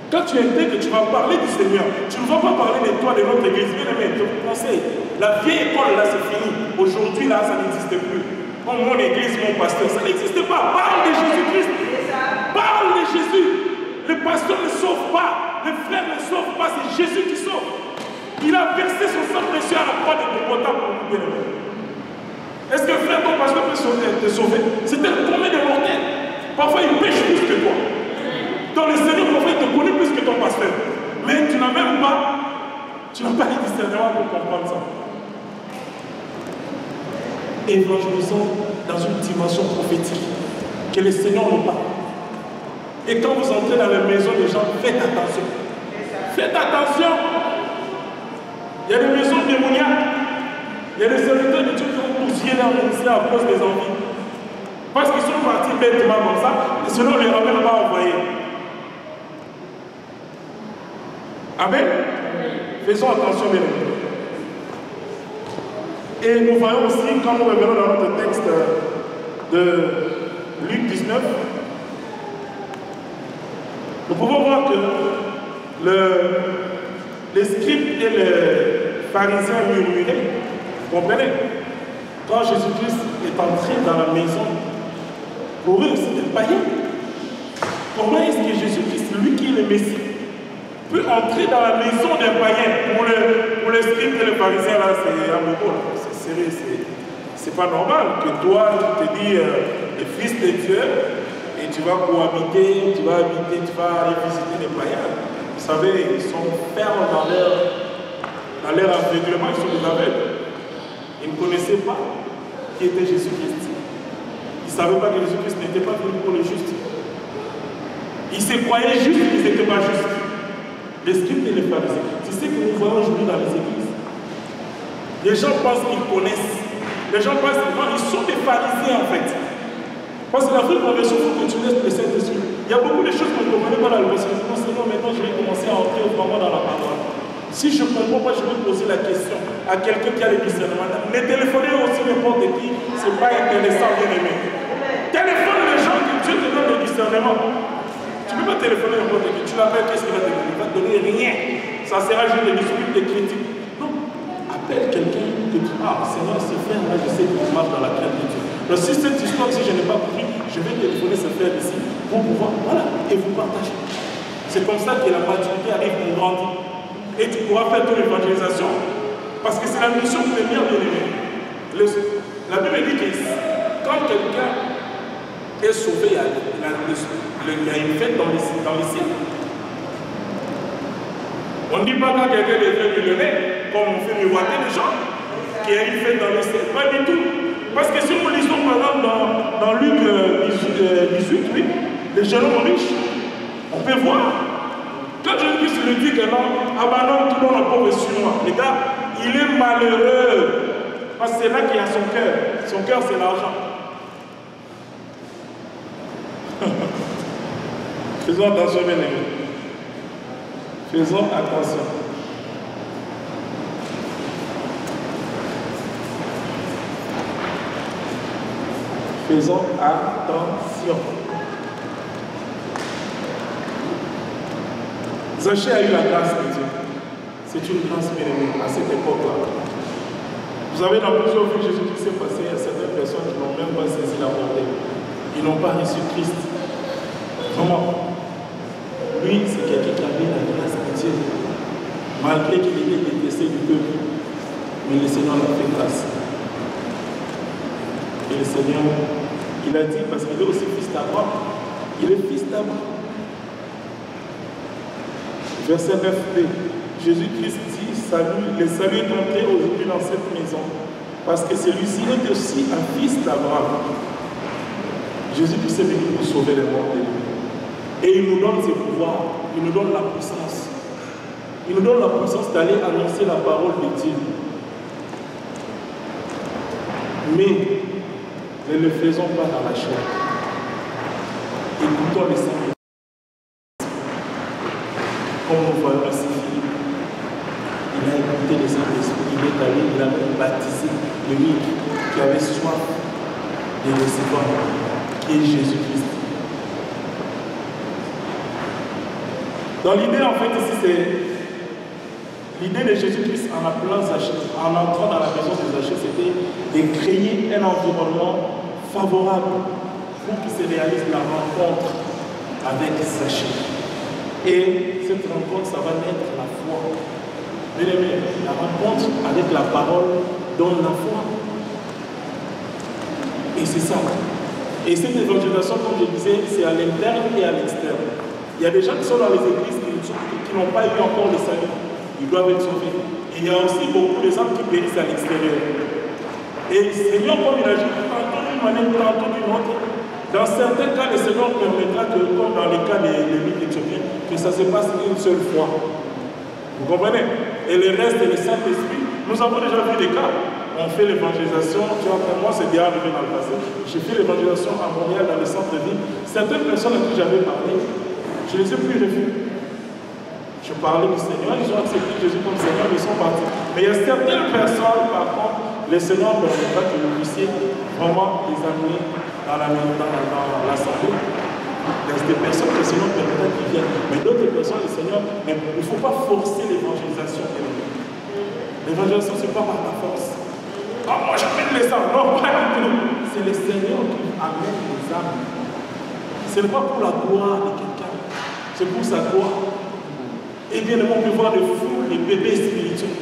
Quand tu es intègre, tu vas parler du Seigneur. Tu ne vas pas parler de toi, de notre église. Bien aimé, je vous conseille. La vieille école, là, c'est fini. Aujourd'hui, là, ça n'existe plus. Comme mon église, mon pasteur, ça n'existe pas. Parle de Jésus-Christ. Parle de Jésus. Le pasteur ne sauve pas. Le frère ne sauve pas. C'est Jésus qui sauve. Il a versé son sang précieux à la croix de Golgotha pour nous, bien aimé. Est-ce que frère, ton pasteur peut te sauver? C'est un combien de mortels. Parfois, il pêche plus que toi. Dans le Seigneur, parfois, il te connaît plus que ton pasteur. Mais tu n'as même pas, tu n'as pas les discernements pour comprendre ça. Évangélisons dans une dimension prophétique que le Seigneur nous parle. Et quand vous entrez dans les maisons des gens, faites attention. Faites attention. Il y a des maisons démoniaques. Il y a des serviteurs de Dieu qui ont bousillé leur ministère à cause des envies. Parce qu'ils sont partis bêtement comme ça, et sinon on ne les ramène pas envoyés. Amen. Faisons attention, bien aimés. Et nous voyons aussi, quand nous revenons dans notre texte de Luc 19, nous pouvons voir que les scribes et les pharisiens murmuraient. Vous comprenez? Quand Jésus-Christ est entré dans la maison, pour eux, c'était païen. Comment est-ce que Jésus-Christ, lui qui est le Messie, peut entrer dans la maison d'un païen? Pour les scribes et les pharisiens, là, c'est amoureux, c'est sérieux, c'est pas normal que toi, tu te dis le Fils de Dieu, et tu vas cohabiter, tu vas aller visiter les païens. Vous savez, ils sont fermes dans leur aveuglement, ils sont des aveugles. Ils ne connaissaient pas qui était Jésus-Christ. Ils ne savaient pas que Jésus-Christ n'était pas venu pour les justes. Ils se croyaient justes, ils n'étaient pas justes. Les scribes et les pharisiens. C'est ce que nous voyons aujourd'hui dans les églises. Les gens pensent qu'ils connaissent. Les gens pensent qu'ils sont des pharisiens en fait. Parce que la vraie conversion, il faut que tu laisses le Saint-Esprit. Il y a beaucoup de choses qu'on ne comprenait pas dans le passé. Sinon, maintenant, je vais commencer à entrer vraiment dans la parole. Si je ne comprends pas, je vais poser la question. à quelqu'un qui a le discernement. Mais téléphoner aussi n'importe qui, ce n'est pas intéressant, bien aimé. Téléphone les gens que Dieu te donne le discernement. Tu ne peux pas téléphoner n'importe qui. Tu l'appelles, qu'est-ce qu'il va te donner? Il va te donner rien. Ça sera juste des disputes, des critiques. Non. Appelle quelqu'un que tu dis, ah, Seigneur, ce frère-là, je sais qu'il marche dans la crainte de Dieu. Donc si cette histoire, si je n'ai pas compris, je vais téléphoner ce frère ici pour pouvoir, voilà, et vous partager. C'est comme ça que la maturité arrive, on grandit. Et tu pourras faire toute l'évangélisation. Parce que c'est la mission première de l'aimer. La Bible dit que quand quelqu'un est sauvé, il y a une fête dans les cieux. On ne dit pas quand quelqu'un devient millionnaire, comme on fait miroiter les gens, qu'il y a une fête dans les cieux. Pas du tout. Parce que si nous lisons par exemple dans Luc 18, oui, les jeunes hommes riches, on peut voir. Quand Jésus le dit que non, abandonne tout le monde en pauvre sur moi. Les gars, il est malheureux. Parce que c'est là qu'il y a son cœur. Son cœur, c'est l'argent. Faisons attention, bien aimés. Faisons attention. Faisons attention. Zachée a eu la grâce de Dieu. C'est une grâce bien aimée à cette époque-là. Vous savez, dans plusieurs fois, Jésus-Christ s'est passé, il y a certaines personnes qui n'ont même pas saisi la bonté. Ils n'ont pas reçu Christ. Comment? Lui, c'est quelqu'un qui avait la grâce de Dieu. Malgré qu'il était détesté du peuple. Mais le Seigneur l'a fait grâce. Et le Seigneur, il a dit, parce qu'il est aussi fils d'Abraham, il est fils d'Abraham. Verset 9b, Jésus-Christ dit, le salut est entré aujourd'hui dans cette maison, parce que celui-ci est aussi un fils d'Abraham. Jésus-Christ est venu pour sauver les morts. Et il nous donne ses pouvoirs, il nous donne la puissance. Il nous donne la puissance d'aller annoncer la parole de Dieu. Mais ne le faisons pas dans la chair. Écoutons les saints. Comme nous voyons ici, il a écouté les Saint-Esprit, il est allé, il a même baptisé lui qui avait soif de recevoir, qui est Jésus-Christ. Dans l'idée, en fait, ici, c'est l'idée de Jésus-Christ en appelant Zachée, en entrant dans la maison de Zachée, c'était de créer un environnement favorable pour qu'il se réalise la rencontre avec Zachée. Et cette rencontre, ça va naître la foi. Bien aimé, la rencontre avec la parole donne la foi. Et c'est ça. Et cette évangélisation, comme je disais, c'est à l'interne et à l'externe. Il y a des gens qui sont dans les églises qui n'ont pas eu encore le salut. Ils doivent être sauvés. Et il y a aussi beaucoup de gens qui périssent à l'extérieur. Et le Seigneur, comme il agit, tantôt d'une manière, tantôt d'une autre, dans certains cas, le Seigneur permettra que, comme dans le cas des mythes éthiopiens, que ça se passe une seule fois. Vous comprenez? Et le reste, le Saint-Esprit, nous avons déjà vu des cas. On fait l'évangélisation, tu vois, pour moi c'est déjà arrivé dans le passé. J'ai fait l'évangélisation à Montréal, dans le centre-ville. Certaines personnes à qui j'avais parlé, je les ai plus revues. Je parlais du Seigneur, ils ont accepté Jésus comme Seigneur, ils sont partis. Mais il y a certaines personnes, par contre, le Seigneur permettra que vous puissiez vraiment les amener dans l'assemblée. Il y a des personnes que le Seigneur permettra qu'ils viennent. Mais d'autres personnes, le Seigneur, mais il ne faut pas forcer l'évangélisation. L'évangélisation, ce n'est pas par la force. Ah, moi j'amène les âmes. Non, pas du tout. C'est le Seigneur qui amène les âmes. Ce n'est pas pour la gloire de quelqu'un, c'est pour sa gloire. Et bien, on peut voir des foules, des bébés spirituels.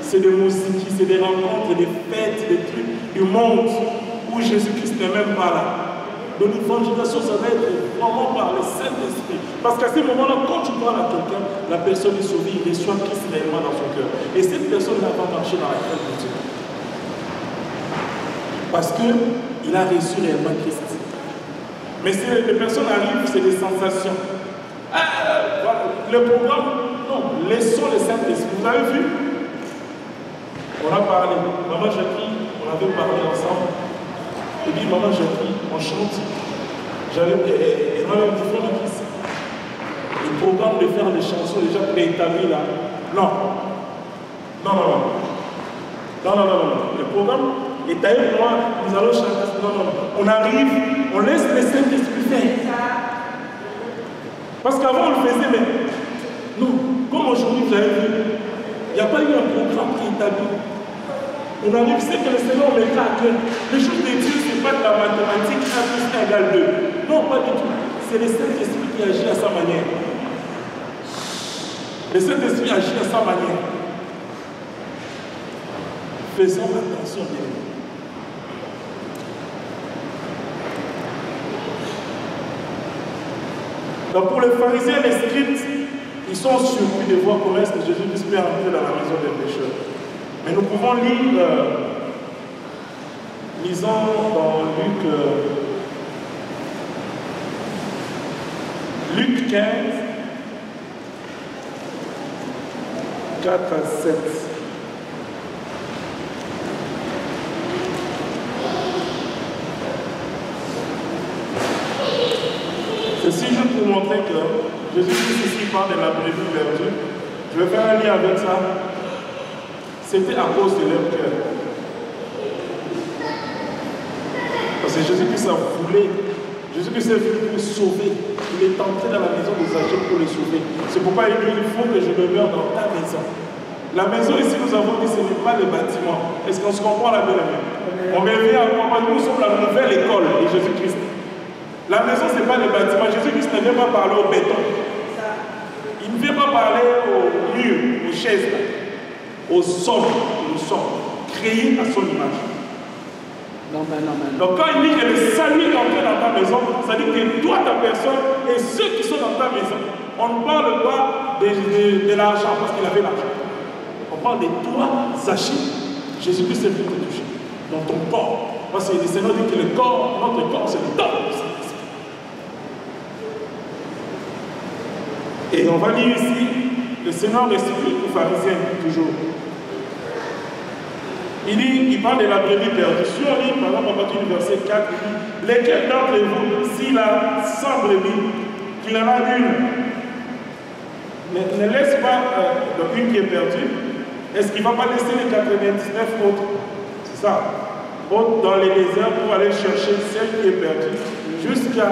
C'est des musiques, c'est des rencontres, des fêtes, des trucs du monde où Jésus-Christ n'est même pas là. Donc l'évangélisation, ça va être vraiment par le Saint-Esprit. Parce qu'à ce moment-là, quand tu parles à quelqu'un, la personne est sauvée, il reçoit Christ réellement dans son cœur. Et cette personne-là va marcher dans la crainte de Dieu. Parce qu'il a reçu réellement Christ. Mais si les personnes arrivent, c'est des sensations. Le programme, non, laissons le Saint-Esprit. Vous avez vu? On a parlé. Maman Jackie, on avait parlé ensemble. Et puis, maman Jackie, on chante. J'avais même différent ici. Le programme de faire des chansons déjà préétablies là. Non. Non, non, non. Non, non, non, non. Le programme est taillé pour moi, nous allons chanter. Non, non, non. On arrive, on laisse le Saint-Esprit faire. Parce qu'avant, on le faisait, mais non. Comme aujourd'hui, vous avez vu, il n'y a pas eu un programme qui est établi. On arrive, c'est que le Seigneur met à cœur. Les choses de Dieu, ce n'est pas de la mathématique 1 plus 1 égale 2. Non, pas du tout. C'est le Saint-Esprit qui agit à sa manière. Le Saint-Esprit agit à sa manière. Faisons attention, bien. Donc pour les pharisiens et les scribes, ils sont surpris de voir comment est-ce que Jésus peut entrer dans la maison des pécheurs. Mais nous pouvons lire, lisons dans Luc 15, 4 à 7. Ceci juste pour montrer que Jésus-Christ ici parle de la brebis perdue. Je vais faire un lien avec ça. C'était à cause de leur cœur. Parce que Jésus-Christ a voulu, Jésus-Christ est venu pour sauver. Il est entré dans la maison de Zachée pour le sauver. C'est pourquoi il dit, il faut que je demeure dans ta maison. La maison ici, nous avons dit, ce n'est pas le bâtiment. Est-ce qu'on se comprend la belle-mère? On revient à quoi? Nous sommes la nouvelle école de Jésus-Christ. La maison, ce n'est pas le bâtiment. Jésus-Christ ne vient pas parler au béton. Il ne vient pas parler au mur, aux chaises, aux hommes que nous sommes, créés à son image. Amen, amen. Donc quand il dit que le salut est entré dans ta maison, ça dit que toi, ta personne et ceux qui sont dans ta maison, on ne parle pas de l'argent parce qu'il avait l'argent. On parle de toi, Zachée. Jésus-Christ est venu te toucher dans ton corps. Parce que le Seigneur dit que le corps, notre corps, c'est le temple du Saint-Esprit. Et on va lire ici, le Seigneur explique aux pharisiens, toujours. Il parle de la brebis perdue. Si on lit, par exemple, à partir du verset 4, il dit, lesquels d'entre vous, s'il a 100 brebis, qu'il en a une, ne laisse pas une qui est perdue, est-ce qu'il ne va pas laisser les 99 autres? C'est ça. Autres dans les déserts pour aller chercher celle qui est perdue, jusqu'à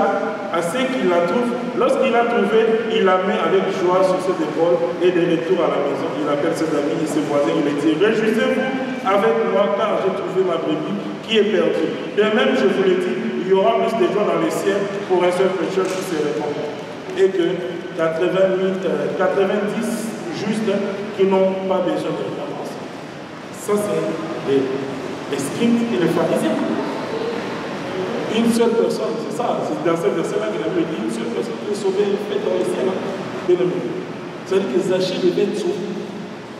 ce qu'il la trouve. Lorsqu'il l'a trouvée, il la met avec joie sur ses épaules et de retour à la maison, il appelle ses amis et ses voisins, il les dit, réjouissez-vous avec moi car j'ai trouvé ma brebis qui est perdue. De même, je vous le dis, il y aura plus de joie dans le ciel pour un seul pécheur qui se répand. Et que 90 justes qui n'ont pas besoin de réponse. Ça, c'est les scribes et les pharisiens. Une seule personne, c'est ça, c'est dans ce verset-là qu'il a dit, une seule personne qui est sauvée, faite dans le ciel. C'est-à-dire que Zachée devait être sauvé.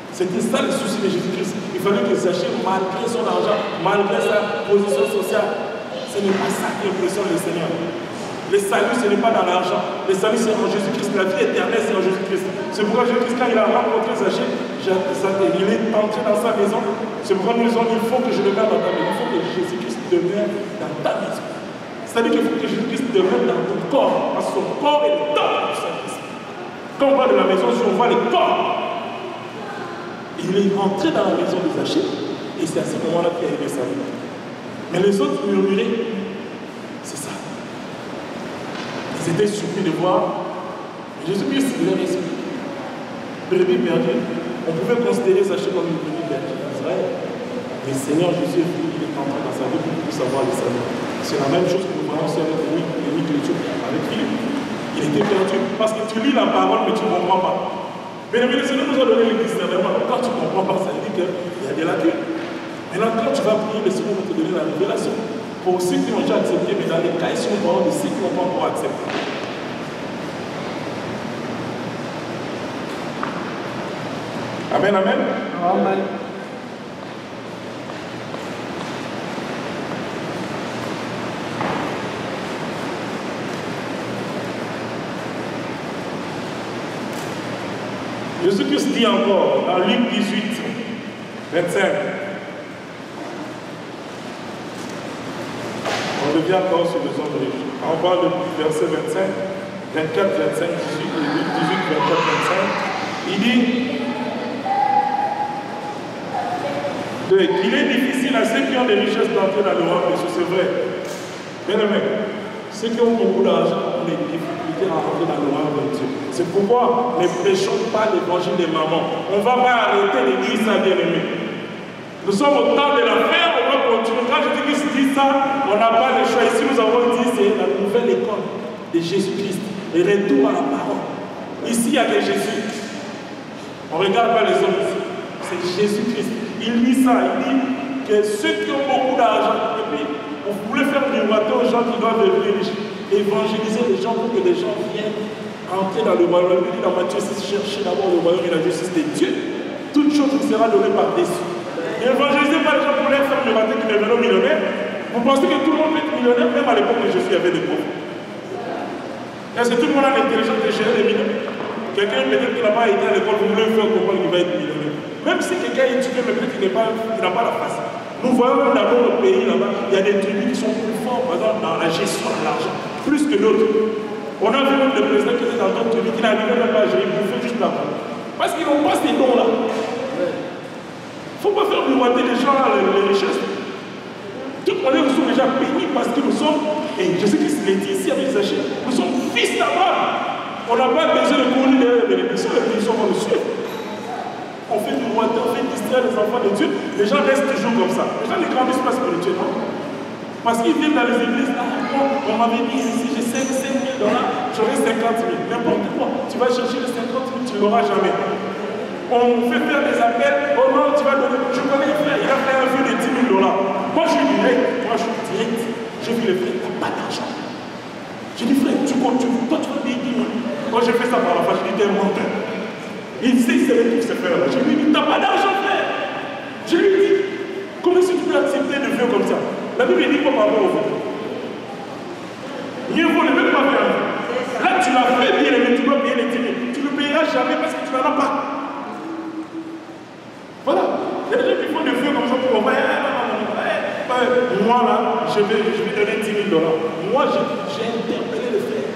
C'était ça le souci de Jésus-Christ. Il fallait que Zachée, malgré son argent, malgré sa position sociale, ce n'est pas ça qui impressionne le Seigneur. Le salut, ce n'est pas dans l'argent. Le salut, c'est en Jésus-Christ. La vie éternelle, c'est en Jésus-Christ. C'est pourquoi Jésus-Christ, quand il a rencontré Zachée, il est entré dans sa maison. C'est pourquoi nous disons, il faut que je demeure dans ta maison. Il faut que Jésus-Christ demeure dans ta maison. C'est-à-dire qu'il faut que Jésus-Christ demeure dans ton corps. Parce que son corps est le temple du Saint-Esprit. Quand on parle de la maison, si on voit le corps, il est rentré dans la maison de Zachée. Et c'est à ce moment-là qu'il a eu le salut. Mais les autres murmuraient. C'est ça. Ils étaient surpris de voir Jésus-Christ leur explique. Brebis perdue, on pouvait considérer Zachée comme une brebis perdue en Israël. Mais Seigneur Jésus, il est entré dans sa vie pour savoir le salut. C'est la même chose que nous voyons aussi avec l'Écriture, avec Philippe. Il était perdu parce que tu lis la parole mais tu ne comprends pas. Mais le Seigneur nous a donné le discernement. Quand tu ne comprends pas, ça veut dire qu'il y a des lacunes. Maintenant, quand tu vas prier, le Seigneur va te donner la révélation. Pour ceux qui ont déjà accepté, mais dans les cas, ils sont parents de ceux qui n'ont pas encore accepté. Amen, amen. Amen. Jésus-Christ dit encore dans Luc 18, 25. On revient encore sur le son de Jésus. On parle du verset 25, 24, 25, 18, 18, 24, 25. Il dit, qu'il est difficile à ceux qui ont des richesses d'entrer dans le royaume de Dieu, c'est vrai. Bien aimé, ceux qui ont beaucoup d'argent ont des difficultés à rentrer dans le royaume de Dieu. C'est pourquoi ne prêchons pas l'évangile des mamans. On ne va pas arrêter de dire ça, bien aimé. Nous sommes au temps de la faire, on va continuer. Quand je dis que je dis ça, on n'a pas le choix. Ici, nous avons dit c'est la nouvelle école de Jésus-Christ. Et retour à la parole. Ici, il y a des Jésus. On ne regarde pas les hommes ici. C'est Jésus-Christ. Il dit ça, il dit que ceux qui ont beaucoup d'argent, et puis vous voulez faire miroiter aux gens qui doivent devenir riches, évangéliser les gens pour que les gens viennent entrer dans le royaume. Il dit dans Matthieu 6, cherchez d'abord le royaume et la justice de Dieu. Toute chose vous sera donnée par-dessus. Évangélisez pas les gens pour les faire miroiter qui deviennent millionnaires. Vous pensez que tout le monde peut être millionnaire, même à l'époque de Jésus, il y avait des pauvres. Est-ce que tout le monde a l'intelligence de gérer des millions? Quelqu'un peut-être qui n'a pas été à l'école, vous voulez faire comprendre qu'il va être millionnaire. Même si quelqu'un est étudié, mais peut-être qu'il n'a pas la face. Nous voyons même dans notre pays, là-bas, il y a des tribus qui sont plus forts, par exemple, dans la gestion de l'argent, plus que d'autres. On a vu même des présidents qui étaient dans d'autres tribus qui n'arrivaient même pas à gérer, ils bouffaient juste là-bas. Parce qu'ils n'ont pas ces dons-là. Il ne faut pas faire miroiter les gens, les richesses. Tout le monde, nous sommes déjà bénis parce que nous sommes, et je sais qu'il est dit ici avec Zachée, nous sommes fils d'Abraham. On n'a pas besoin de courir derrière les bénédictions, les bénédictions vont nous suivre. On fait du miroiter, on fait distraire les enfants de Dieu. Les gens restent toujours comme ça. Les gens ne grandissent pas spirituellement. Parce qu'ils viennent dans les églises, on m'avait dit ici, j'ai 5 000 $, j'aurai 50 000. N'importe quoi. Tu vas chercher les 50 000, tu ne l'auras jamais. On fait faire des appels, oh non, tu vas donner. Je connais un frère, il a fait un vœu de 10 000 $. Moi je suis direct, je vis le frère, tu n'as pas d'argent. Je dis frère, toi tu vas payer 10 000 $. Quand j'ai fait ça par la face, je dis t'es un menteur. Il sait c'est tout ce frère-là. Je lui dis, t'as pas d'argent, frère. Je lui dis, comment est-ce que tu peux accepter de faire comme ça? La Bible dit quoi par rapport au vœu? Mieux vaut ne même pas faire. Là, tu l'as fait bien, mais tu dois payer les 10 000. Tu ne le payeras jamais parce que tu n'en as pas. Voilà. Il y a des gens qui font des vœux comme ça pour qu'on va. Moi, là, je vais donner 10 000 $. Moi, j'ai interpellé le frère.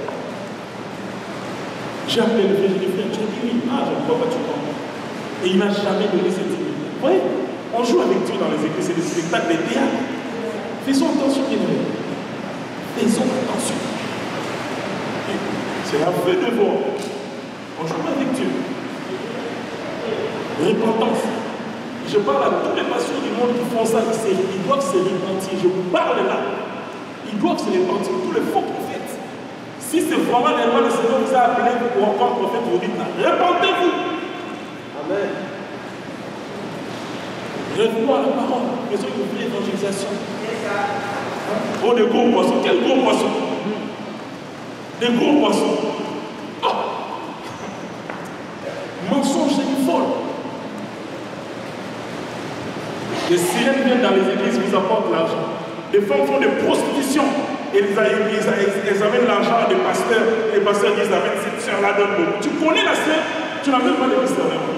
J'ai appelé le frère, j'ai dit frère, tu as dit oui. Ah, je ne crois pas, tu crois. Et il n'a jamais donné ces 10 000 $. Vous voyez, on joue avec Dieu dans les églises, c'est des spectacles, des théâtres. Faisons attention, bien aimé. Faisons attention. C'est un vrai devoir. On joue avec Dieu. Repentance. Je parle à tous les pasteurs du monde qui font ça, ils doivent se repentir. Je vous parle là. Ils doivent se repentir. Tous les faux prophètes. Si c'est vraiment le Seigneur vous a appelé pour encore prophète, vous dites là, repentez-vous. Amen. Revenons à la parole. Besoin de vraie évangélisation. Oh, des gros poissons. Quels gros poissons? Des gros poissons. Oh. Mensonge, c'est une folle. Les sirènes viennent dans les églises, vous apportent l'argent. Les femmes font des prostitutions. Et ils amènent l'argent à des pasteurs. Les pasteurs disent amène cette sœur-là donne beaucoup. Tu connais la sœur, tu n'as même pas de discernement.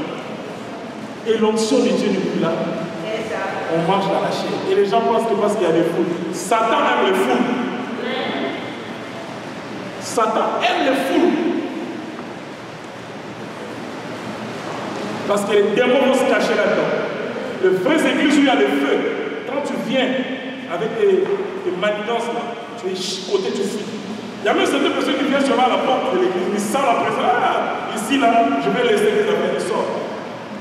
Et l'onction de Dieu n'est plus là. On marche dans la chair. Et les gens pensent que parce qu'il y a des foules. Satan aime les foules. Satan aime les foules. Parce que les démons vont se cacher là-dedans. Les vraies églises où il y a le feu, quand tu viens avec des manigances là, tu es chicoté, tu fuis. Il y a même certaines personnes qui viennent sur la porte de l'église, ils sentent la présence. Ah, ici là, je vais laisser les affaires, ils sortent.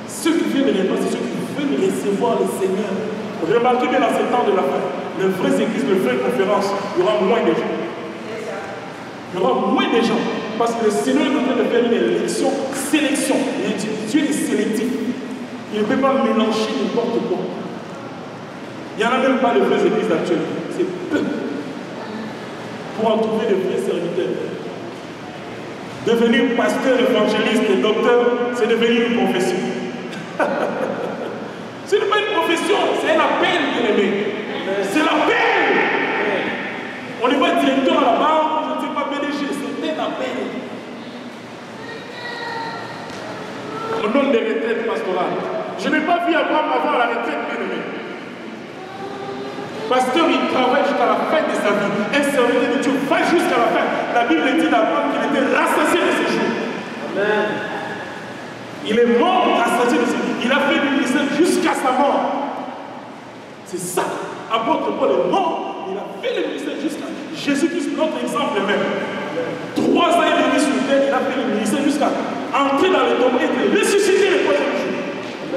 Ceux qui viennent de l'église, c'est ceux qui veulent recevoir le Seigneur. Remarquez bien dans ce temps de la fin, les vraies églises, les vraies conférences, il y aura moins de gens. Il y aura moins de gens. Parce que le Seigneur est en train de faire une élection, sélection. Dieu est sélectif. Il ne peut pas mélanger n'importe quoi. Il n'y en a même pas de vraies églises actuelles. C'est peu. Pour en trouver de vrais serviteurs. Devenir pasteur, évangéliste et docteur, c'est devenir une profession. Ce n'est pas une profession, c'est un appel, bien aimé. C'est l'appel. On n'est pas directeur à la banque, je ne sais pas PDG, c'est un appel. On donne des retraites pastorales. Je n'ai pas vu Abraham avant la retraite, bien aimé. Pasteur, il travaille jusqu'à la fin de sa vie. Un serviteur de Dieu va jusqu'à la fin. La Bible dit d'Abraham qu'il était rassasié de ses jours. Amen. Il est mort rassasié de ses jours. Il a fait du ministère jusqu'à sa mort. C'est ça. Apôtre Paul est mort, il a fait le ministère jusqu'à Jésus-Christ, notre exemple même. 3 ans et demi sur terre, il a fait le ministère jusqu'à entrer dans le tombeau et être ressuscité le 3e jour.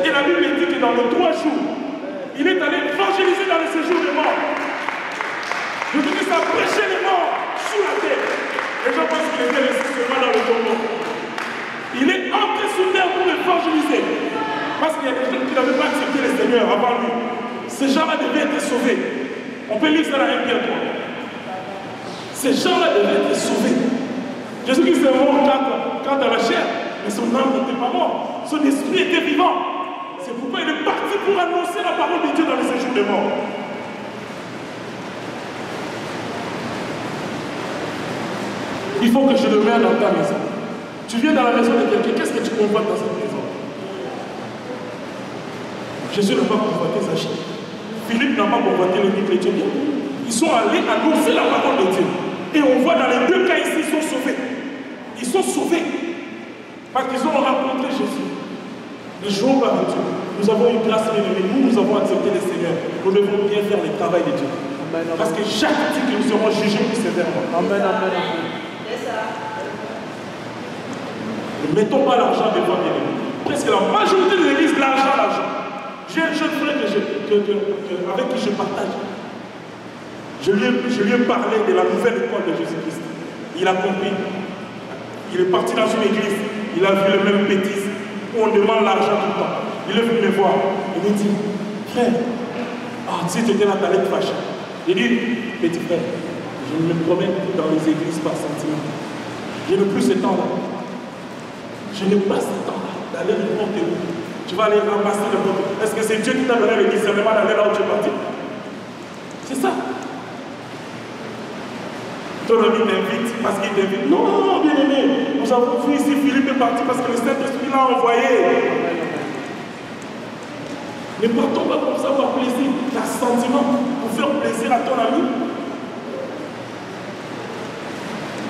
Et la Bible dit que dans les 3 jours, il est allé évangéliser dans le séjour des morts. Jésus-Christ a prêché les morts sous la terre. Les gens pensent qu'il était resté seulement dans le tombeau. Il est entré sous terre pour évangéliser. Parce qu'il y a des gens qui n'avaient pas accepté le Seigneur avant lui. Ces gens-là devaient être sauvés. On peut lire ça dans 1 Pierre 3. Ces gens-là devaient être sauvés. Jésus-Christ est mort quant à la chair, mais son âme n'était pas morte. Son esprit était vivant. C'est pourquoi il est parti pour annoncer la parole de Dieu dans les séjours des morts. Il faut que je le mette dans ta maison. Tu viens dans la maison de quelqu'un, qu'est-ce que tu convoites dans cette maison? Jésus n'a pas convoité Zachée. Philippe n'a pas convoité le livre chrétien. Ils sont allés annoncer la parole de Dieu. Et on voit dans les 2 cas ici, ils sont sauvés. Ils sont sauvés. Parce qu'ils ont rencontré Jésus. Le jour avec Dieu. Nous avons une grâce bien-aimée. Nous avons accepté le Seigneur. Nous devons bien faire le travail de Dieu. Amen, amen. Parce que chaque dit que nous serons jugés plus sévèrement. Amen, amen, amen. Ne mettons pas l'argent devant bien-aimé. Presque la majorité de l'église, l'argent. J'ai un jeune frère avec qui je partage. Je lui ai parlé de la nouvelle école de Jésus-Christ. Il a compris. Il est parti dans une église. Il a vu le même bêtise où on demande l'argent tout le temps. Il est venu me voir. Il me dit, frère, si tu étais là, tu allais te fâcher. Il dit, petit frère, je me promène dans les églises par sentiment. Je n'ai plus ce temps-là. Je n'ai pas ce temps-là d'aller n'importe où. Tu vas aller ramasser le monde. Est-ce que c'est Dieu qui t'a donné le discernement d'aller là où tu es parti? C'est ça. Ton ami t'invite parce qu'il t'invite. Non, bien aimé. Nous avons vu ici, Philippe est parti parce que le Saint-Esprit l'a envoyé. Ne partons pas comme ça par plaisir, par sentiment, pour faire plaisir à ton ami.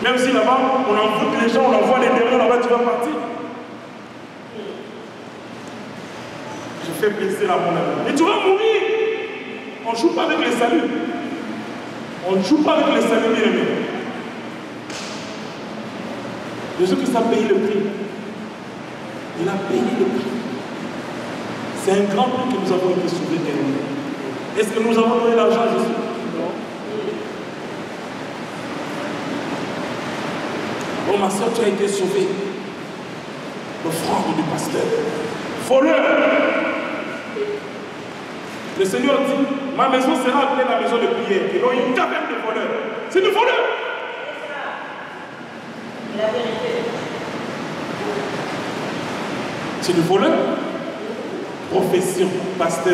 Même si là-bas, on envoie les gens, on envoie les démons, là-bas tu vas partir. Je fais plaisir à mon ami. Mais tu vas mourir. On ne joue pas avec les saluts. On ne joue pas avec les saluts, bien aimés. Jésus-Christ a payé le prix. Il a payé le prix. C'est un grand prix que nous avons été sauvés, bien aimés. Est-ce que nous avons donné l'argent à Jésus? Non. Oh ma soeur, tu as été sauvé. L'offrande du pasteur. Voleur. Le Seigneur dit, ma maison sera appelée la maison de prière. Et non une caverne de voleurs. C'est du voleur. C'est la vérité. C'est du voleur. Profession, pasteur.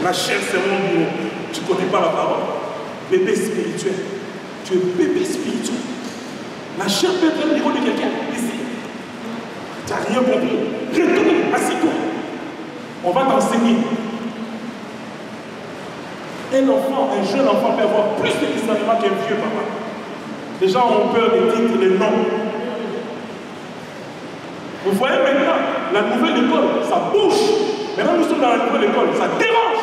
La chair, c'est mon bureau. Tu ne connais pas la parole. Bébé spirituel. Tu es bébé spirituel. La chair peut être au niveau de quelqu'un. Ici. Tu n'as rien compris. Retourne, assis-toi. On va t'enseigner. Un enfant, un jeune enfant peut avoir plus de discernement qu'un vieux papa. Les gens ont peur de dire les noms. Vous voyez maintenant, la nouvelle école, ça bouge. Maintenant, nous sommes dans la nouvelle école, ça dérange.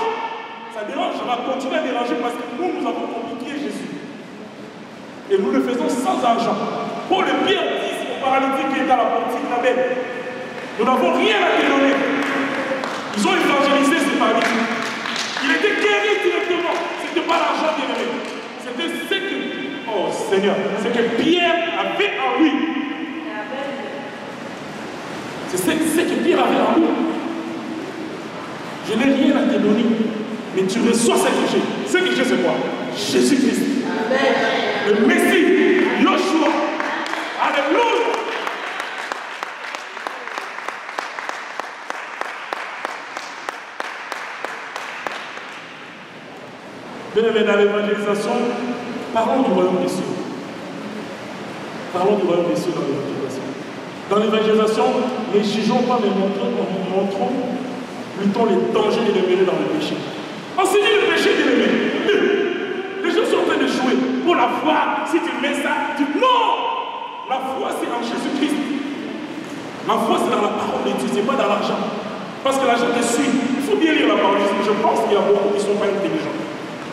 Ça dérange, ça va continuer à déranger parce que nous avons compliqué Jésus. Et nous le faisons sans argent. Pour le pire, dit au paralytique qui est à la porte, la belle. Nous n'avons rien à te donner. Ils ont évangélisé ce paralytique. Il était guéri directement. Ce n'était pas l'argent bien aimé. C'était ce que, oh Seigneur, c'est que Pierre avait en lui. C'est ce que Pierre avait en lui. Je n'ai rien à te donner, mais tu reçois ce que j'ai. Ce que j'ai, c'est quoi? Jésus-Christ. Le Messie, Yoshua. Alléluia. Bien-aimés, dans l'évangélisation, parlons du royaume des cieux. Parlons du royaume des cieux dans l'évangélisation. Dans l'évangélisation, ne jugeons pas, mais montrons plutôt les dangers et les mêlés dans le péché. Enseignez le péché, bien-aimés. Les gens sont en train de jouer. Pour la foi, si tu mets ça, tu... Non! La foi, c'est en Jésus-Christ. La foi, c'est dans la parole de Dieu, ce n'est pas dans l'argent. Parce que l'argent te suit. Il faut bien bien lire la parole, je pense qu'il y a beaucoup qui ne sont pas intelligents.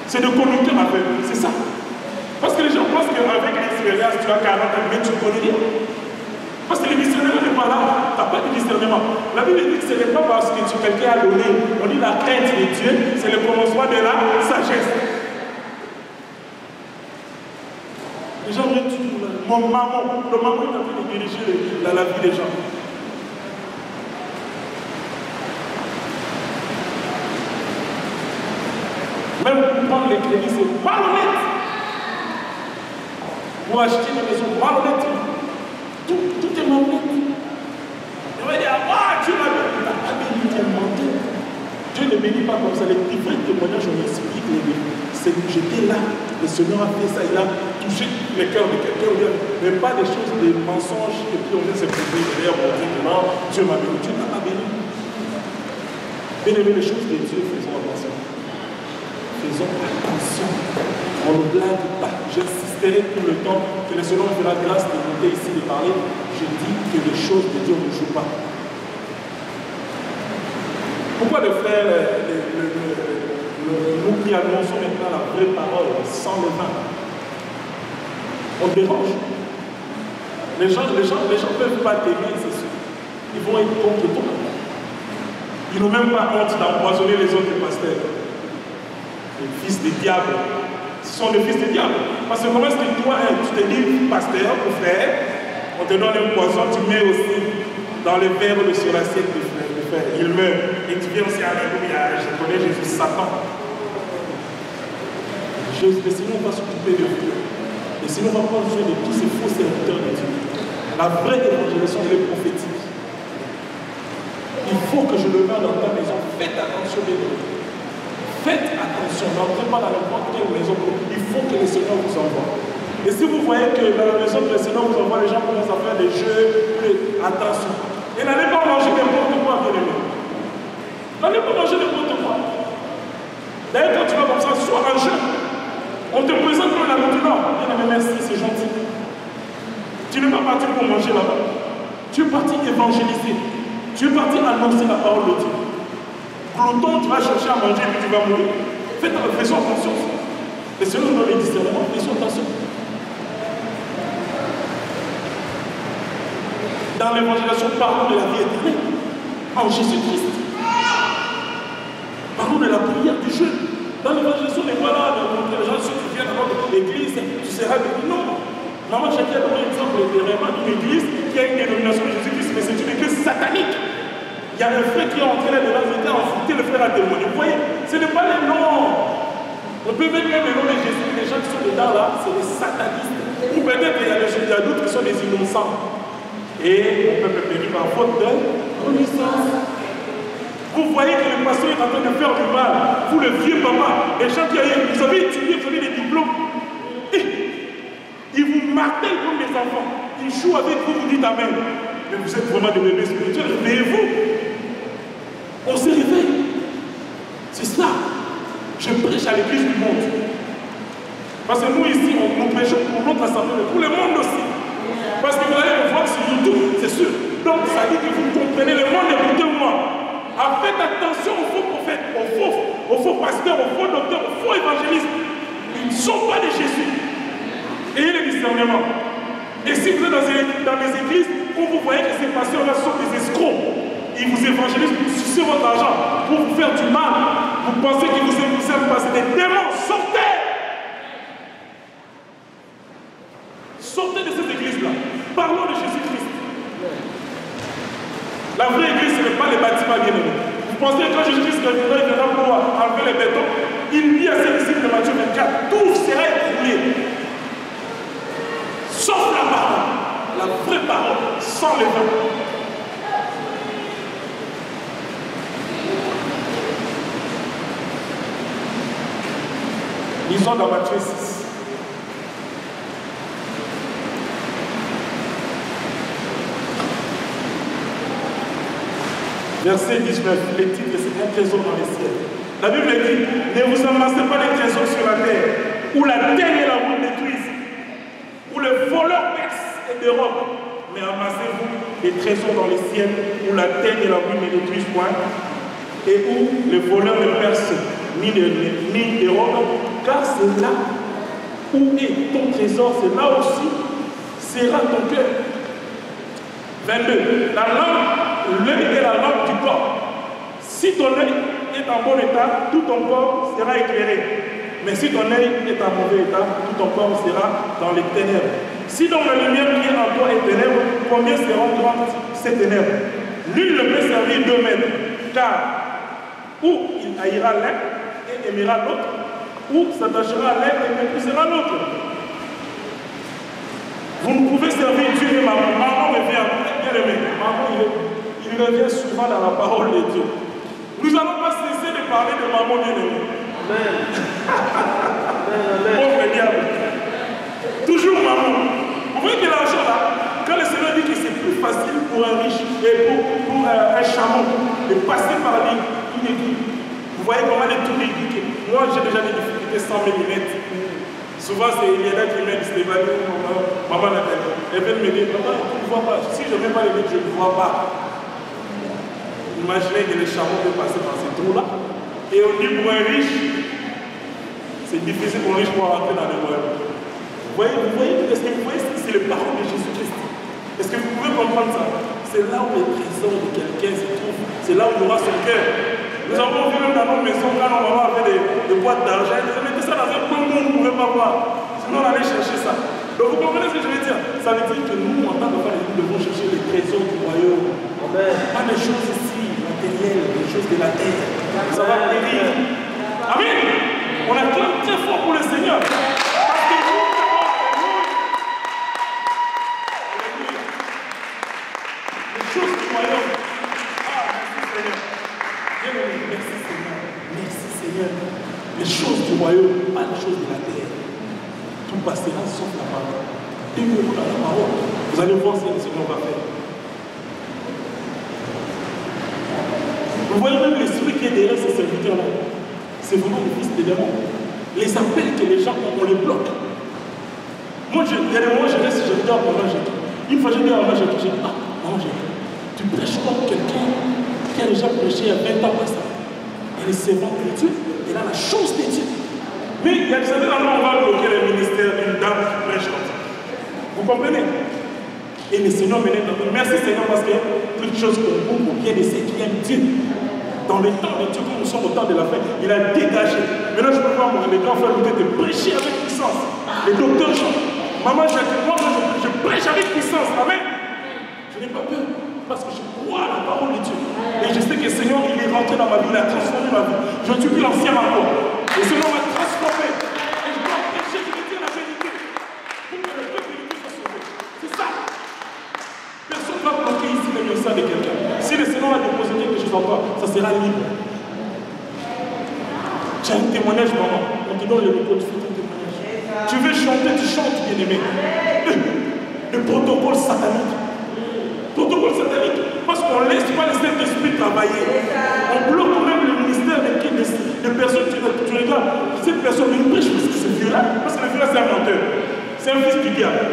C'est de conducteurs aveugles, c'est ça. Parce que les gens pensent qu'avec l'expérience, tu as 40 ans, mais tu connais rien. Parce que le discernement n'est pas là, tu n'as pas de discernement. La Bible dit que ce n'est pas parce que quelqu'un a donné, on dit la crainte de Dieu, c'est le commencement de la sagesse. Les gens disent, mon maman, le maman est en train de diriger la vie des gens. Même pour prendre les crédits, c'est malhonnête. Pour acheter une maison, malhonnête. Tout est malhonnête. On va dire, ah, Dieu m'a béni. Tu n'as pas béni, tu es menteur. Dieu ne bénit pas comme ça. Les vrais témoignages, on explique les bénis. C'est que j'étais là, le Seigneur a fait ça, il a touché les cœurs de quelqu'un, mais pas des choses, des mensonges, et puis on vient se prouver derrière, on dit que non, Dieu m'a béni. Dieu n'a pas béni. Bien aimé, les choses de Dieu, faisons attention. Faisons attention. On ne blague pas. J'insisterai tout le temps que le Seigneur me fera grâce de monter ici de parler. Je dis que les choses de Dieu ne jouent pas. Pourquoi le frère, nous qui annonçons maintenant la vraie parole sans le vin, on dérange. Les gens ne peuvent pas t'aimer, c'est sûr. Ils vont être contre toi. Ils n'ont même pas honte d'empoisonner les autres pasteurs. Les fils des diables. Ce sont des fils des diables. Parce que comment est-ce que toi, tu te dis pasteur ou frère, on te donne un poison, tu mets aussi dans le verre sur l'assiette du frère. Il meurt. Et tu viens aussi, alléluia, je connais Jésus, Satan. Le Seigneur va s'occuper de vous. Le Seigneur va prendre soin de tous ces faux serviteurs de Dieu. La vraie évangélisation, elle est prophétique. Il faut que je le mette dans ta maison. Faites attention, mes amis. Faites attention, n'entrez pas dans n'importe quelle maison. Il faut que le Seigneur vous envoie. Et si vous voyez que dans la maison que le Seigneur vous envoie, les gens commencent à faire des jeux, attention. Et n'allez pas manger n'importe quoi, bien aimé. N'allez pas manger n'importe quoi. D'ailleurs, quand tu vas comme ça, sois un jeu. On te présente comme la nourriture. Non, bien aimé, merci, c'est gentil. Tu n'es pas parti pour manger là-bas. Tu es parti évangéliser. Tu es parti annoncer la parole de Dieu. Longtemps, tu vas chercher à manger et puis tu vas mourir. Faisons attention. Le Seigneur nous donne les discernements, faisons attention. Dans l'évangélisation, parlons de la vie éternelle en Jésus-Christ. Parlons de la prière du jeûne. Dans l'évangélisation, les voilà, les gens, ceux qui viennent à notre église, tu seras béni. Non. Maman, j'ai donné l'exemple dernièrement d'une église qui a une dénomination de Jésus-Christ, mais c'est une église satanique. Il y a un frère qui est entré là-dedans, il était enfoncé, le frère a témoigné. Vous voyez, ce n'est pas les noms. On peut mettre même les noms de Jésus, les gens qui sont dedans là, c'est des satanistes. Ou peut-être qu'il y a d'autres qui sont des innocents. Et on peut périr par faute de connaissance. Vous voyez que le pasteur est en train de faire du mal. Vous, le vieux papa, les gens qui ont, vous avez étudié, vous avez des diplômes. Et ils vous martèlent comme des enfants. Ils jouent avec vous, vous dites amen. Mais vous êtes vraiment des bébés spirituels, réveillez-vous. On se réveille. C'est cela. Je prêche à l'église du monde. Parce que nous ici, nous prêchons pour notre assemblée, mais pour le monde aussi. Parce que vous allez me voir sur YouTube, c'est sûr. Donc ça dit que vous comprenez le monde, écoutez-moi. Faites attention aux faux prophètes, aux faux pasteurs, aux faux docteurs, aux faux évangélistes. Ils ne sont pas de Jésus. Ayez le discernement. Et si vous êtes dans les églises où vous voyez que ces pasteurs-là sont des escrocs, ils vous évangélisent pour sucer votre argent, pour vous faire du mal, vous pensez qu'ils vous aiment passer des démons, sortez! Sortez de cette église-là. Parlons de Jésus-Christ. La vraie église, ce n'est pas les bâtiments bien-aimés. Vous pensez que quand Jésus-Christ viendra pour enlever les bétons, il dit à ses disciples de Matthieu 24, tout sera écroulé. Sauf la parole, la vraie parole, sans les vins. Lisons dans Matthieu 6. Verset 19, le titre c'est un trésor dans les cieux. La Bible dit, ne vous amassez pas les trésors sur la terre, où la terre et la route détruisent, où le voleur perce et dérobe, mais amassez-vous des trésors dans les cieux, où la terre et la route ne détruisent point, et où les voleurs ne percent ni des robes, car c'est là où est ton trésor, c'est là aussi sera ton cœur. 22. La lampe, l'œil est la lampe du corps. Si ton œil est en bon état, tout ton corps sera éclairé. Mais si ton œil est en mauvais état, tout ton corps sera dans les ténèbres. Si donc la lumière qui est en toi est ténèbres, combien seront grandes ces ténèbres? Nul ne peut servir deux maîtres, car ou il haïra l'un et aimera l'autre, ou s'attachera à l'un et méprisera l'autre. Vous ne pouvez servir Dieu et maman. Maman revient, bien aimé. Maman, il revient souvent dans la parole de Dieu. Nous n'allons pas cesser de parler de maman bien aimé. Pauvre diable. Toujours maman. Vous voyez que l'argent là, quand le Seigneur dit que c'est plus facile pour un riche et pour un chameau de passer par une aiguille, vous voyez comment les tours aiguilles. Moi j'ai déjà des difficultés sans millimètres. Souvent c'est Eliana qui m'aide, c'est Valérie, maman l'appelle. Elle vient me dire, maman, tu ne vois pas. Si je ne mets pas les lettres, je ne vois pas. Imaginez que les chameaux peuvent passer par ces trous là. Et on dit pour un riche, c'est difficile pour un riche pour rentrer dans les royaumes. Vous voyez, est-ce que vous voyez, c'est le parole de Jésus-Christ. Est-ce que vous pouvez comprendre ça? C'est là où le trésor de quelqu'un se trouve. C'est là où il aura son cœur. Nous avons vu même dans nos maisons, quand nos mamans avaient des boîtes d'argent, ils mettaient ça dans un coin où on ne pouvait pas voir. Sinon, on allait chercher ça. Donc vous comprenez ce que je veux dire? Ça veut dire que nous, en tant que femmes, nous devons chercher les trésors du royaume. Amen. Pas des choses ici, matérielles, des choses de la terre. Ça va périr. Amen. On a très fort pour le Seigneur. Les choses du royaume, pas les choses de la terre. Tout passera sauf la parole. Et vous dans la parole. Vous allez voir ce que le Seigneur va faire. Vous voyez même l'esprit qui est derrière ces serviteurs-là. C'est vraiment le fils des démons. Les appels que les gens ont, on les bloque. Moi, derrière moi, je reste, je regarde pendant j'ai tout. Une fois, je dis à maman, j'ai tout. Je dis, ah, maman, tu prêches comme quelqu'un qui a déjà prêché il y a 20 ans après ça. Elle est servante de Dieu. Elle a la chose de Dieu. Mais il y a certains endroits où on va bloquer le ministère d'une dame qui prêche comme ça. Vous comprenez? Et le Seigneur menait dans nous. Merci Seigneur parce que toute chose pour vous, pour bien de ceux qui aiment Dieu. Dans le temps de Dieu, quand nous sommes au temps de la fin, il a dégagé. Maintenant, je peux voir moi, les grands frères de prêcher avec puissance. Les docteurs chantent. Maman, je prêche avec puissance. Amen. Je n'ai pas peur. Parce que je crois à la parole de Dieu. Et je sais que le Seigneur, il est rentré dans ma vie, il a transformé ma vie. Je ne suis plus l'ancien encore. Le Seigneur m'a transformé. Et je dois prêcher, je vais dire la vérité. Pour que le peuple de Dieu soit sauvé. C'est ça. Personne ne va bloquer ici le message de quelqu'un. Si le Seigneur a déposé quelque chose en toi, ça sera libre. Tu as un témoignage, maman. On te donne le micro, tu fais ton témoignage. Tu veux chanter, tu chantes, bien aimé. Le protocole satanique. Protocole satanique, parce qu'on ne laisse pas le Saint-Esprit travailler. On bloque même le ministère de personnes. Tu regardes, cette personne, il prêche parce que c'est violent, parce que le violent c'est un menteur. C'est un fils du diable.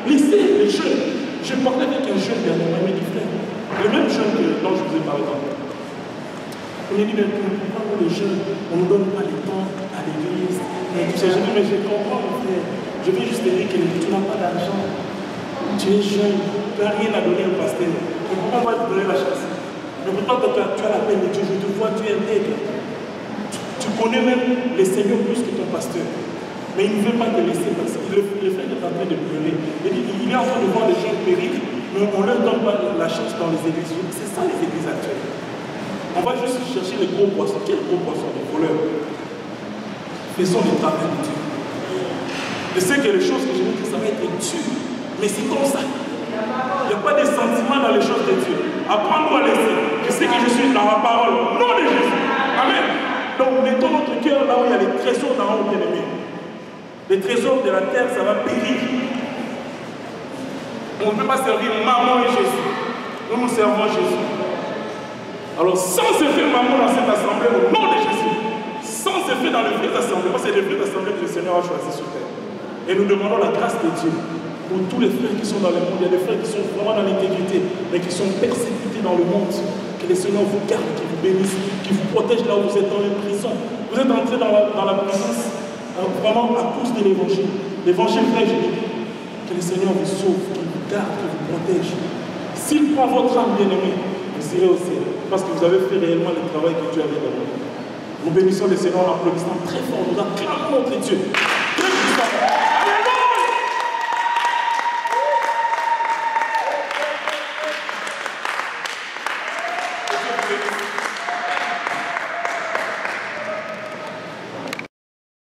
Laissez les jeunes. Je parlais avec un jeune dernièrement, il m'a dit frère, le même jeune dont je vous ai parlé tantôt. Il m'a dit, mais pourquoi nous les jeunes, on ne donne pas le temps à l'église? J'ai dit, mais je comprends mon frère. Je viens juste te dire que tu n'as pas d'argent. Tu es jeune, tu n'as rien à donner au pasteur. Mais pourquoi on va te donner la chance? Mais pourtant, tu as la peine de Dieu, je te vois, tu es intègre. Tu connais même les seigneurs plus que ton pasteur. Mais il ne veut pas te laisser parce que le frère est en train de pleurer. Il est en train de voir les gens périr, mais on ne leur donne pas la chance dans les églises. C'est ça les églises actuelles. On va juste chercher les gros poissons. Quels gros poissons? Les voleurs. Faisons le travail de Dieu. Je sais que les choses que je veux dire, ça va être dur. Mais c'est comme ça. Il n'y a pas de sentiments dans les choses de Dieu. Apprends-nous à laisser. Je sais que je suis dans la parole. Au nom de Jésus. Amen. Donc mettons notre cœur là où il y a les trésors d'en haut, bien aimé. Les trésors de la terre, ça va périr. On ne peut pas servir maman et Jésus. Nous servons Jésus. Alors sans effet maman dans cette assemblée, au nom de Jésus. Sans effet dans les vraies assemblées. Parce que c'est les vraies assemblées que le Seigneur a choisi sur terre. Et nous demandons la grâce de Dieu. Pour tous les frères qui sont dans le monde, il y a des frères qui sont vraiment dans l'intégrité, mais qui sont persécutés dans le monde. Que le Seigneur vous garde, qu'il vous bénisse, qui vous protège là où vous êtes dans les prisons. Vous êtes entré dans la présence vraiment à cause de l'évangile. L'évangile vrai, je dis. Que le Seigneur vous sauve, qu'il vous garde, qu'il vous protège. S'il prend votre âme bien-aimée, vous irez au ciel. Parce que vous avez fait réellement le travail que Dieu avait donné. Nous bénissons le Seigneur en applaudissant très fort. Nous acclamons notre Dieu.